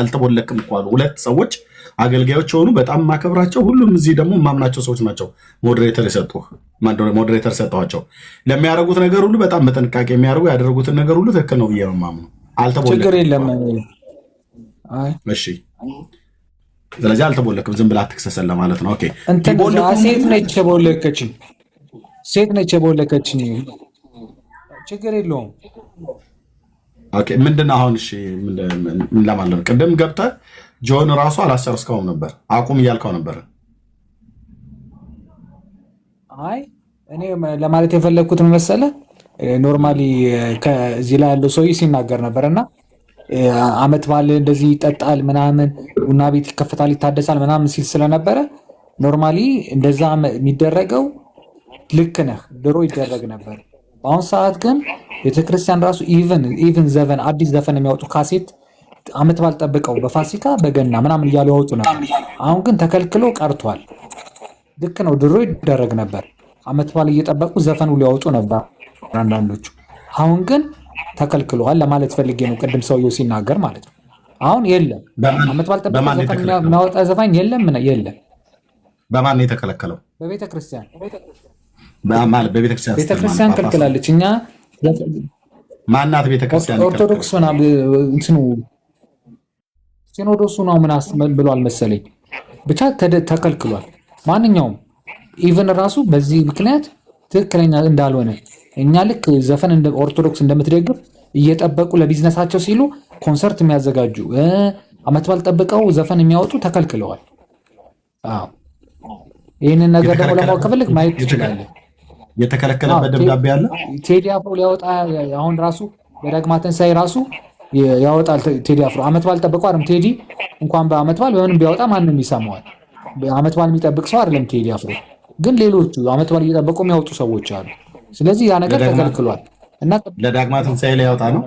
አልተቦለክም እኮ አሉ ሁለት ሰዎች አገልጋዮች ሆኑ በጣም ማከብራቸው። ሁሉም እዚህ ደግሞ ማምናቸው ሰዎች ናቸው። ሞዴሬተር ሰጠኋቸው። ለሚያደርጉት ነገር ሁሉ በጣም በጥንቃቄ የሚያደርጉ ያደረጉትን ነገር ሁሉ ትክክል ነው ብዬ ነው የማምነው። አልተቦለክም ችግር የለም። እሺ ስለዚህ አልተቦለክም፣ ዝም ብላ አትክሰሰን ለማለት ነው። ኦኬ ሴት ነች የቦለከችኝ፣ ችግር የለውም። ኦኬ ምንድነው አሁን? እሺ ምን ለማለት ነው? ቅድም ገብተህ ጆን ራሱ አላሰረስከውም ነበር፣ አቁም እያልከው ነበር። አይ እኔ ለማለት የፈለግኩት መሰለህ ኖርማሊ ከዚህ ላይ ያለው ሰውዬ ሲናገር ነበርና አመት ባለ እንደዚህ ይጠጣል ምናምን ቡና ቤት ይከፈታል ይታደሳል ምናምን ሲል ስለነበረ ኖርማሊ እንደዛ የሚደረገው ልክ ነህ፣ ድሮ ይደረግ ነበር። በአሁን ሰዓት ግን ቤተክርስቲያን ራሱ ኢቨን ዘፈን አዲስ ዘፈን የሚያወጡ ካሴት አመት ባልጠብቀው በፋሲካ በገና ምናምን እያሉ ያወጡ ነበር። አሁን ግን ተከልክሎ ቀርቷል። ልክ ነው፣ ድሮ ይደረግ ነበር። አመት ባል እየጠበቁ ዘፈን ሁሉ ያወጡ ነበር አንዳንዶቹ። አሁን ግን ተከልክሏል ለማለት ፈልጌ ነው፣ ቅድም ሰውየው ሲናገር ማለት ነው። አሁን የለም አመት ባልጠበቀው ዘፈን የሚያወጣ ዘፋኝ የለም። በማን ነው የተከለከለው? በቤተክርስቲያን ቤተክርስቲያን ከልክላለች። እኛ ማናት ቤተክርስቲያን? ኦርቶዶክስ ምናምን እንትኑ ሲኖዶሱ ነው ምን ብሏል መሰለኝ፣ ብቻ ተከልክሏል። ማንኛውም ኢቨን ራሱ በዚህ ምክንያት ትክክለኛ እንዳልሆነ እኛ ልክ ዘፈን ኦርቶዶክስ እንደምትደግፍ እየጠበቁ ለቢዝነሳቸው ሲሉ ኮንሰርት የሚያዘጋጁ አመት ባል ጠብቀው ዘፈን የሚያወጡ ተከልክለዋል። አዎ ይህንን ነገር ደግሞ ለማወቅ ከፈለግ ማየት ትችላለህ። የተከለከለበት ደብዳቤ አለ። ቴዲ አፍሮ ሊያወጣ አሁን ራሱ በዳግማ ትንሣኤ ራሱ ያወጣል። ቴዲ አፍሮ አመት ባል ጠብቀው አይደለም። ቴዲ እንኳን በአመት ባል በምንም ቢያወጣ ማንም ይሰማዋል። አመት ባል የሚጠብቅ ሰው አይደለም ቴዲ አፍሮ። ግን ሌሎቹ አመት ባል እየጠበቁ የሚያወጡ ሰዎች አሉ። ስለዚህ ያ ነገር ተከልክሏል እና ለዳግማ ትንሣኤ ላይ ያወጣ ነው።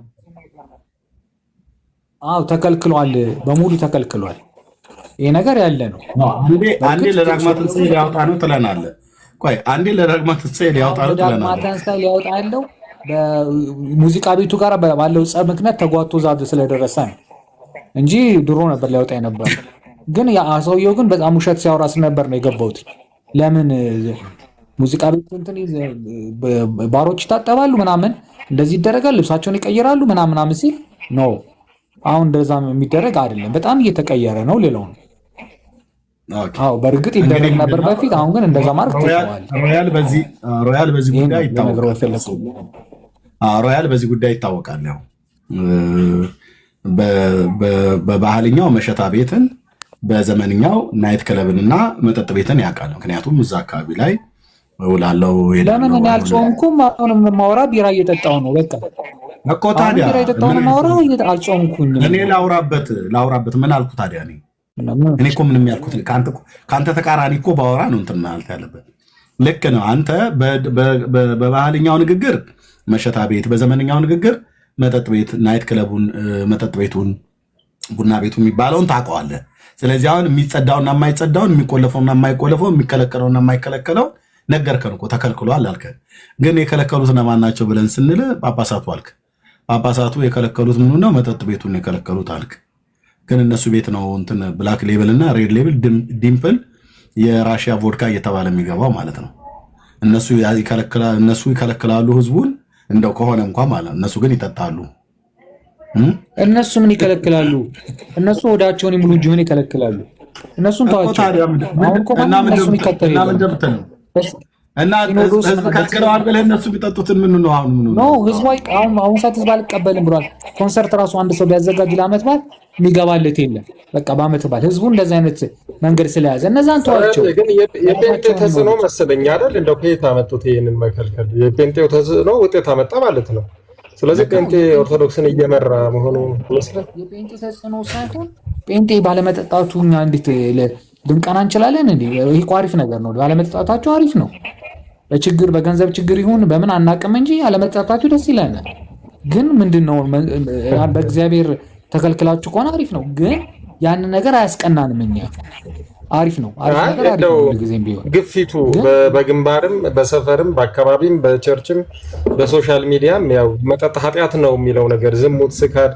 አዎ ተከልክሏል፣ በሙሉ ተከልክሏል። ይሄ ነገር ያለ ነው። አንዴ ለዳግማ ትንሣኤ ሊያወጣ ነው ትለናለህ። ቆይ አንዴ ለዳግማ ትንሣኤ ሊያወጣ ነው ትለናለህ። ለዳግማ ትንሣኤ ሊያወጣ ያለው በሙዚቃ ቤቱ ጋር ባለው ጸብ ምክንያት ተጓቶ ዛድ ስለደረሰ ነው እንጂ ድሮ ነበር ሊያወጣ የነበር። ግን ያ ሰውየው ግን በጣም ውሸት ሲያወራ ስለነበር ነው የገባሁት። ለምን ሙዚቃ ቤት እንትን ባሮች ይታጠባሉ ምናምን እንደዚህ ይደረጋል፣ ልብሳቸውን ይቀይራሉ ምናምን ሲል ነው። አሁን እንደዛ የሚደረግ አይደለም፣ በጣም እየተቀየረ ነው። ሌላው ነው አዎ በእርግጥ ይደረግ ነበር በፊት። አሁን ግን እንደዛ ማድረግ ተይቷል። ሮያል በዚህ ጉዳይ ይታወቃል። ያው በባህልኛው መሸታ ቤትን በዘመንኛው ናይት ክለብንና መጠጥ ቤትን ያውቃል። ምክንያቱም እዛ አካባቢ ላይ ውላለው። ለምን እኔ አልጾምኩም? አሁን የማወራ ቢራ እየጠጣሁ ነው። በቃ እኮ ታዲያ ቢራ እየጠጣሁ ነው የማወራ። አልጾምኩም። እኔ ላውራበት ምን አልኩ ታዲያ? እኔ እኮ ምንም ያልኩት ከአንተ ተቃራኒ እኮ ባወራ ነው እንትን ማለት ያለበት። ልክ ነው። አንተ በባህልኛው ንግግር መሸታ ቤት፣ በዘመንኛው ንግግር መጠጥ ቤት፣ ናይት ክለቡን፣ መጠጥ ቤቱን፣ ቡና ቤቱ የሚባለውን ታውቀዋለህ። ስለዚህ አሁን የሚጸዳውና የማይጸዳውን፣ የሚቆለፈውና የማይቆለፈው፣ የሚከለከለውና የማይከለከለው ነገርከን እኮ። ተከልክሏል አልከን። ግን የከለከሉት እነማን ናቸው ብለን ስንል ጳጳሳቱ አልክ። ጳጳሳቱ የከለከሉት ምኑ ነው? መጠጥ ቤቱን የከለከሉት አልክ። ግን እነሱ ቤት ነው እንትን ብላክ ሌብል እና ሬድ ሌብል ዲምፕል የራሽያ ቮድካ እየተባለ የሚገባው ማለት ነው። እነሱ ይከለክላሉ ህዝቡን እንደው ከሆነ እንኳን ማለት ነው። እነሱ ግን ይጠጣሉ። እነሱ ምን ይከለክላሉ? እነሱ ወዳቸውን ይሙሉ እንጂ ምን ይከለክላሉ? እነሱን ተዋቸው። አሁን እኮ እነሱን ይከተላሉ እና ህዝብ ከልክለዋል ብለህ እነሱ ቢጠጡትን ምን ነው አሁን ምን ነው ህዝቡ አሁን ሰዓት ህዝብ አልቀበልም ብሏል። ኮንሰርት ራሱ አንድ ሰው ቢያዘጋጅ ለዓመት በዓል የሚገባለት የለም። በቃ በዓመት በዓል ህዝቡ እንደዚህ አይነት መንገድ ስለያዘ እነዛን ተዋቸው። ግን የጴንጤ ተጽዕኖ መሰለኝ አይደል? እንደው ከየት አመጡት ይሄንን መከልከል? የጴንጤው ተጽዕኖ ውጤት አመጣ ማለት ነው። ስለዚህ ጴንጤ ኦርቶዶክስን እየመራ መሆኑ ይመስላል። የጴንጤ ተጽዕኖ ሳይሆን ጴንጤ ባለመጠጣቱ እኛ እንዴት ልንቀና እንችላለን? እንዴ ይሄ አሪፍ ነገር ነው። ባለመጠጣታቸው አሪፍ ነው። በችግር በገንዘብ ችግር ይሁን በምን አናቅም እንጂ አለመጠጣታቸው ደስ ይለናል። ግን ምንድነው በእግዚአብሔር ተከልክላችሁ ከሆነ አሪፍ ነው፣ ግን ያንን ነገር አያስቀናንም። እኛ አሪፍ ነው ነገር አሪፍ ነው። ጊዜም ቢሆን ግፊቱ በግንባርም በሰፈርም በአካባቢም በቸርችም በሶሻል ሚዲያም ያው መጠጥ ኃጢአት ነው የሚለው ነገር፣ ዝሙት፣ ስካር፣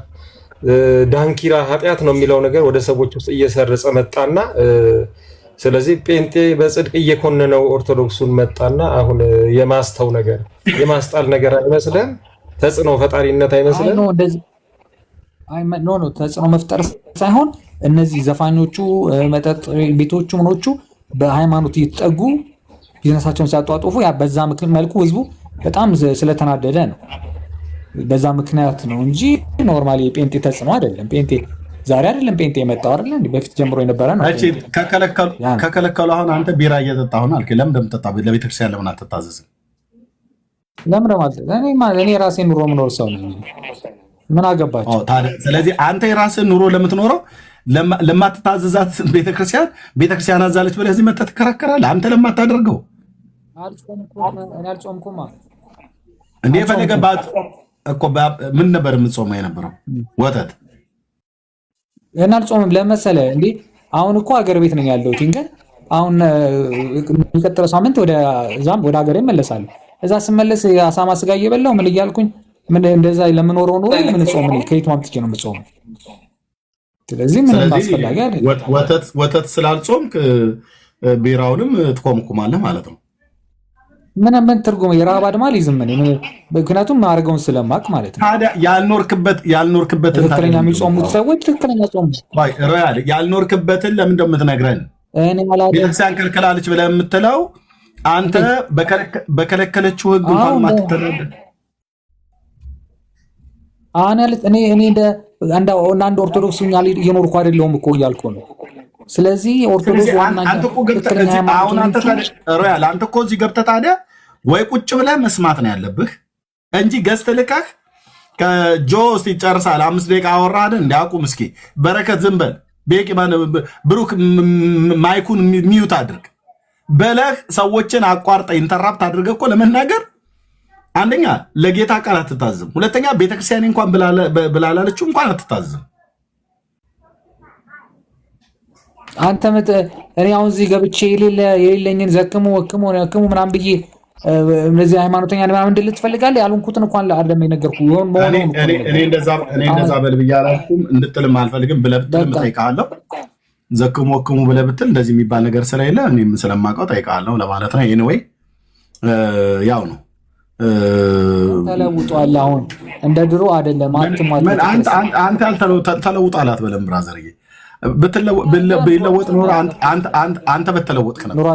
ዳንኪራ ኃጢአት ነው የሚለው ነገር ወደ ሰዎች ውስጥ እየሰረጸ መጣና ስለዚህ ጴንጤ በጽድቅ እየኮነነው ኦርቶዶክሱን መጣና አሁን የማስተው ነገር የማስጣል ነገር አይመስልም? ተጽዕኖ ፈጣሪነት አይመስልም? ኖ ተጽዕኖ መፍጠር ሳይሆን እነዚህ ዘፋኞቹ መጠጥ ቤቶቹ ምኖቹ በሃይማኖት እየተጠጉ ቢዝነሳቸውን ሲያጧጡፉ በዛ መልኩ ህዝቡ በጣም ስለተናደደ ነው። በዛ ምክንያት ነው እንጂ ኖርማሊ የጴንጤ ተጽዕኖ አይደለም። ጴንጤ ዛሬ አይደለም ጴንጤ የመጣው አይደለ እንዴ? በፊት ጀምሮ የነበረ ነው። ከከለከሉ አሁን አንተ ቢራ እየጠጣህ ነው አልከኝ። ለምን እንደምትጠጣ ለቤተክርስቲያን ለምን አትታዘዝም? ለምን ማለት እኔ ራሴን ኑሮ የምኖር ሰው ነኝ። ምን አገባቸው? ስለዚህ አንተ የራስን ኑሮ ለምትኖረው ለማትታዘዛት ቤተክርስቲያን አዛለች ብለህ እዚህ መጥተህ ትከራከራለህ። አንተ ለማታደርገው እኔ አልጾምኩም እንዴ? የፈለገባት እኮ ምን ነበር የምትጾመው የነበረው? ወተት እና አልጾምም ለመሰለ እንዴ? አሁን እኮ ሀገር ቤት ነኝ ያለሁት። ግን አሁን የሚቀጥለው ሳምንት ወደ ሀገር እመለሳለሁ። እዛ ስመለስ የአሳማ ስጋ እየበላሁ ምን እያልኩኝ ምን እንደዛ ለምኖረው ኑሮ ምን ጾም ነኝ? ከየት ማምጥቼ ነው የምጾመው? ስለዚህ ምንም አስፈላጊ አይደለም። ወተት ስላልጾምክ ቢራውንም ትኮምኩማለህ ማለት ነው። ምን ትርጉም የረሃብ አድማ ሊዝም ምክንያቱም ማድረገውን ስለማቅ ማለት ነው። ታዲያ ያልኖርክበትን ትክክለኛ የሚጾሙት ሰዎች ትክክለኛ ጾሙ ያልኖርክበትን ለምን እንደምትነግረን ቤተክርስቲያን ከልክላለች ብለህ የምትለው አንተ በከለከለችው ህግ እንኳን ማትተዳደር እኔ እንደ ኦርቶዶክስ እየኖርኩ አይደለሁም እኮ እያልኩ ነው። ስለዚህ ኦርቶዶክስ አንተ እኮ እዚህ ገብተህ ታዲያ ወይ ቁጭ ብለህ መስማት ነው ያለብህ እንጂ ገዝት ልካህ ከጆ እስኪ ይጨርሳል 5 ደቂቃ አወራህ እንዲያቁም እስኪ በረከት ዝም በል ቤቂ ብሩክ ማይኩን ሚዩት አድርግ በለህ ሰዎችን አቋርጠ ኢንተራፕት አድርገህ እኮ ለመናገር አንደኛ ለጌታ ቃል አትታዘም፣ ሁለተኛ ቤተክርስቲያን እንኳን ብላላለችው እንኳን አትታዘም። አንተ እኔ አሁን እዚህ ገብቼ የሌለኝን ዘክሙ ወክሙ ምናምን ብዬ እነዚህ ሃይማኖተኛ ምናምን እንድል ትፈልጋለህ? ያልሆንኩትን እንኳን አይደለም የነገርኩህ። እኔ እንደዛ በል ብዬ አላልኩም፣ እንድትልም አልፈልግም። ብለህ ብትልም እጠይቅሃለሁ። ዘክሙ ወክሙ ብለህ ብትል እንደዚህ የሚባል ነገር ስለሌለ እኔም ስለማውቀው እጠይቅሃለሁ ለማለት ነው። ኤኒዌይ ያው ነው ተለውጧል። አሁን እንደ ድሮ አይደለም። አንተ ተለውጣል አትበለም ብራዘርዬ። ቢለወጥ ኖሮ አንተ በተለወጥክ ነበር።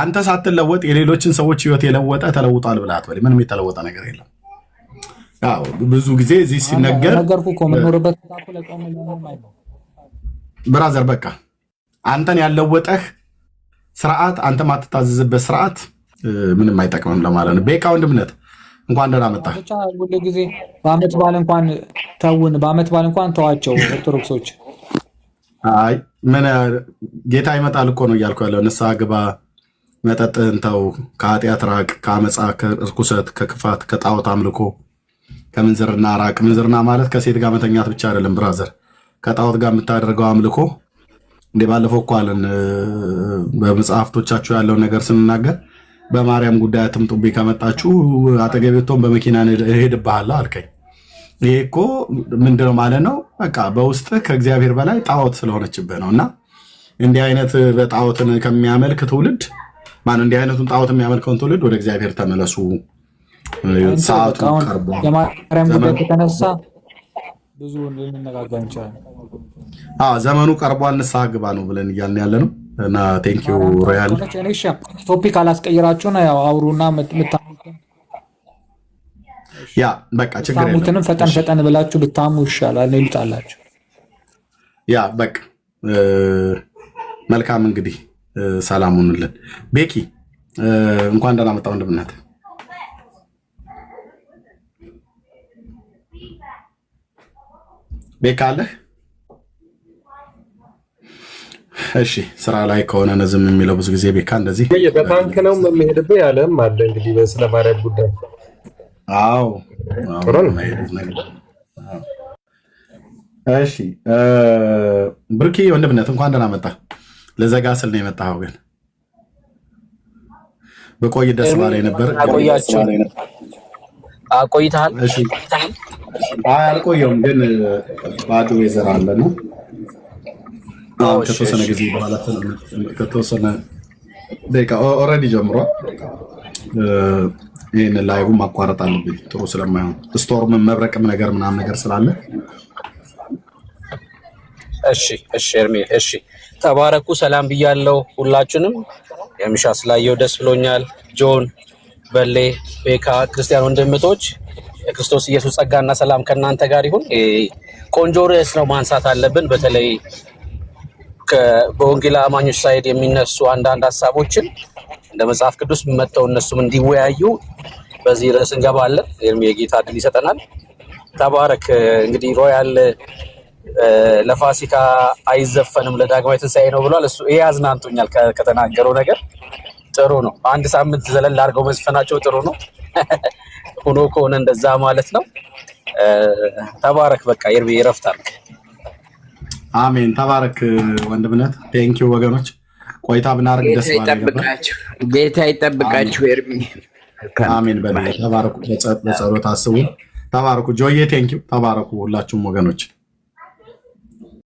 አንተ ሳትለወጥ የሌሎችን ሰዎች ህይወት የለወጠ ተለውጧል ብለህ አትበል። ምንም የተለወጠ ነገር የለም። ያው ብዙ ጊዜ እዚህ ሲነገር ብራዘር በቃ አንተን ያለወጠህ ስርዓት፣ አንተ ማትታዘዝበት ስርዓት ምንም አይጠቅምም ለማለት ነው። ቤካ ወንድምነት እንኳን ደህና መጣህ። ሁሉ ጊዜ በአመት በዓል እንኳን ተዋቸው ኦርቶዶክሶች። አይ ምን ጌታ ይመጣል እኮ ነው እያልኩ ያለው። ንስሐ ግባ፣ መጠጥህን ተው፣ ከኃጢአት ራቅ፣ ከአመፃ፣ ከርኩሰት፣ ከክፋት፣ ከጣዖት አምልኮ፣ ከምንዝርና ራቅ። ምንዝርና ማለት ከሴት ጋር መተኛት ብቻ አይደለም ብራዘር፣ ከጣዖት ጋር የምታደርገው አምልኮ። እንደ ባለፈው እኮ አለን በመጽሐፍቶቻችሁ ያለውን ነገር ስንናገር በማርያም ጉዳይ አትምጡብኝ፣ ከመጣችሁ አጠገቤቶን በመኪና እሄድብሃለሁ አልከኝ። ይሄ እኮ ምንድነው ማለት ነው? በቃ በውስጥ ከእግዚአብሔር በላይ ጣዖት ስለሆነችብህ ነው። እና እንዲህ አይነት በጣዖትን ከሚያመልክ ትውልድ እንዲህ አይነቱን ጣዖት የሚያመልከውን ትውልድ ወደ እግዚአብሔር ተመለሱ። ሰዓቱ ቀርቧል። የማርያም ጉዳይ ከተነሳ ብዙ ልንነጋገር እንችላለን። ዘመኑ ቀርቧል፣ ንስሐ ግባ ነው ብለን እያልን ያለ ነው። እና ቴንኪዩ ሮያል። ቶፒክ አላስቀይራችሁ ነው ያው አውሩና ያ በቃ ችግር የለም። ታሙትንም ፈጠን ብላችሁ ብታሙ ይሻላል ነው ይልጣላችሁ። ያ በቃ መልካም እንግዲህ ሰላም ሁኑልን። ቤኪ እንኳን ደህና መጣ ወንድምነት። ቤካ አለህ? እሺ ስራ ላይ ከሆነ ነዝም የሚለው ብዙ ጊዜ ቤካ እንደዚህ በታንክ ነው የሚሄድብህ ያለም አለ እንግዲህ ስለ ማርያም ጉዳይ። አዎ ጥሩ ነው። እሺ ብርኪ ወንድምነት እንኳን ደህና መጣ። ለዘጋ ስል ነው የመጣኸው፣ ግን በቆይ ደስ ባለ ነበር። አቆይተሃል? እሺ አልቆየውም፣ ግን ባዶ ወይዘር አለ ነው ከተወሰነ ጊዜ በኋላ ከተወሰነ ደቂቃ ኦልሬዲ ጀምሯል። ይህን ላይቡ ማቋረጥ አለብኝ ጥሩ ስለማይሆን ስቶርም መብረቅም ነገር ምናምን ነገር ስላለ። እሺ ኤርሜ፣ እሺ ተባረኩ። ሰላም ብያለሁ ሁላችንም። የምሻ ስላየው ደስ ብሎኛል። ጆን፣ በሌ፣ ቤካ፣ ክርስቲያን ወንድምቶች የክርስቶስ ኢየሱስ ጸጋና ሰላም ከእናንተ ጋር ይሁን። ቆንጆ ርዕስ ነው ማንሳት አለብን። በተለይ በወንጌል አማኞች ሳይድ የሚነሱ አንዳንድ ሀሳቦችን እንደ መጽሐፍ ቅዱስ መጥተው እነሱም እንዲወያዩ በዚህ ርዕስ እንገባለን። የጌታ ድል ይሰጠናል። ተባረክ። እንግዲህ ሮያል ለፋሲካ አይዘፈንም ለዳግማዊ ትንሣኤ ነው ብሏል። እሱ ይሄ አዝናንቶኛል ከተናገረው ነገር። ጥሩ ነው። አንድ ሳምንት ዘለል አድርገው መዝፈናቸው ጥሩ ነው። ሆኖ ከሆነ እንደዛ ማለት ነው። ተባረክ። በቃ ኤርሚ እረፍት አድርግ። አሜን። ተባረክ ወንድምነት። ቴንኪው ወገኖች፣ ቆይታ ብናደርግ ደስ ባለ ነበር። ጌታ ይጠብቃችሁ ኤርሚ። አሜን። ተባረኩ። በጸሎት አስቡ። ተባረኩ። ጆዬ ቴንኪው። ተባረኩ ሁላችሁም ወገኖች።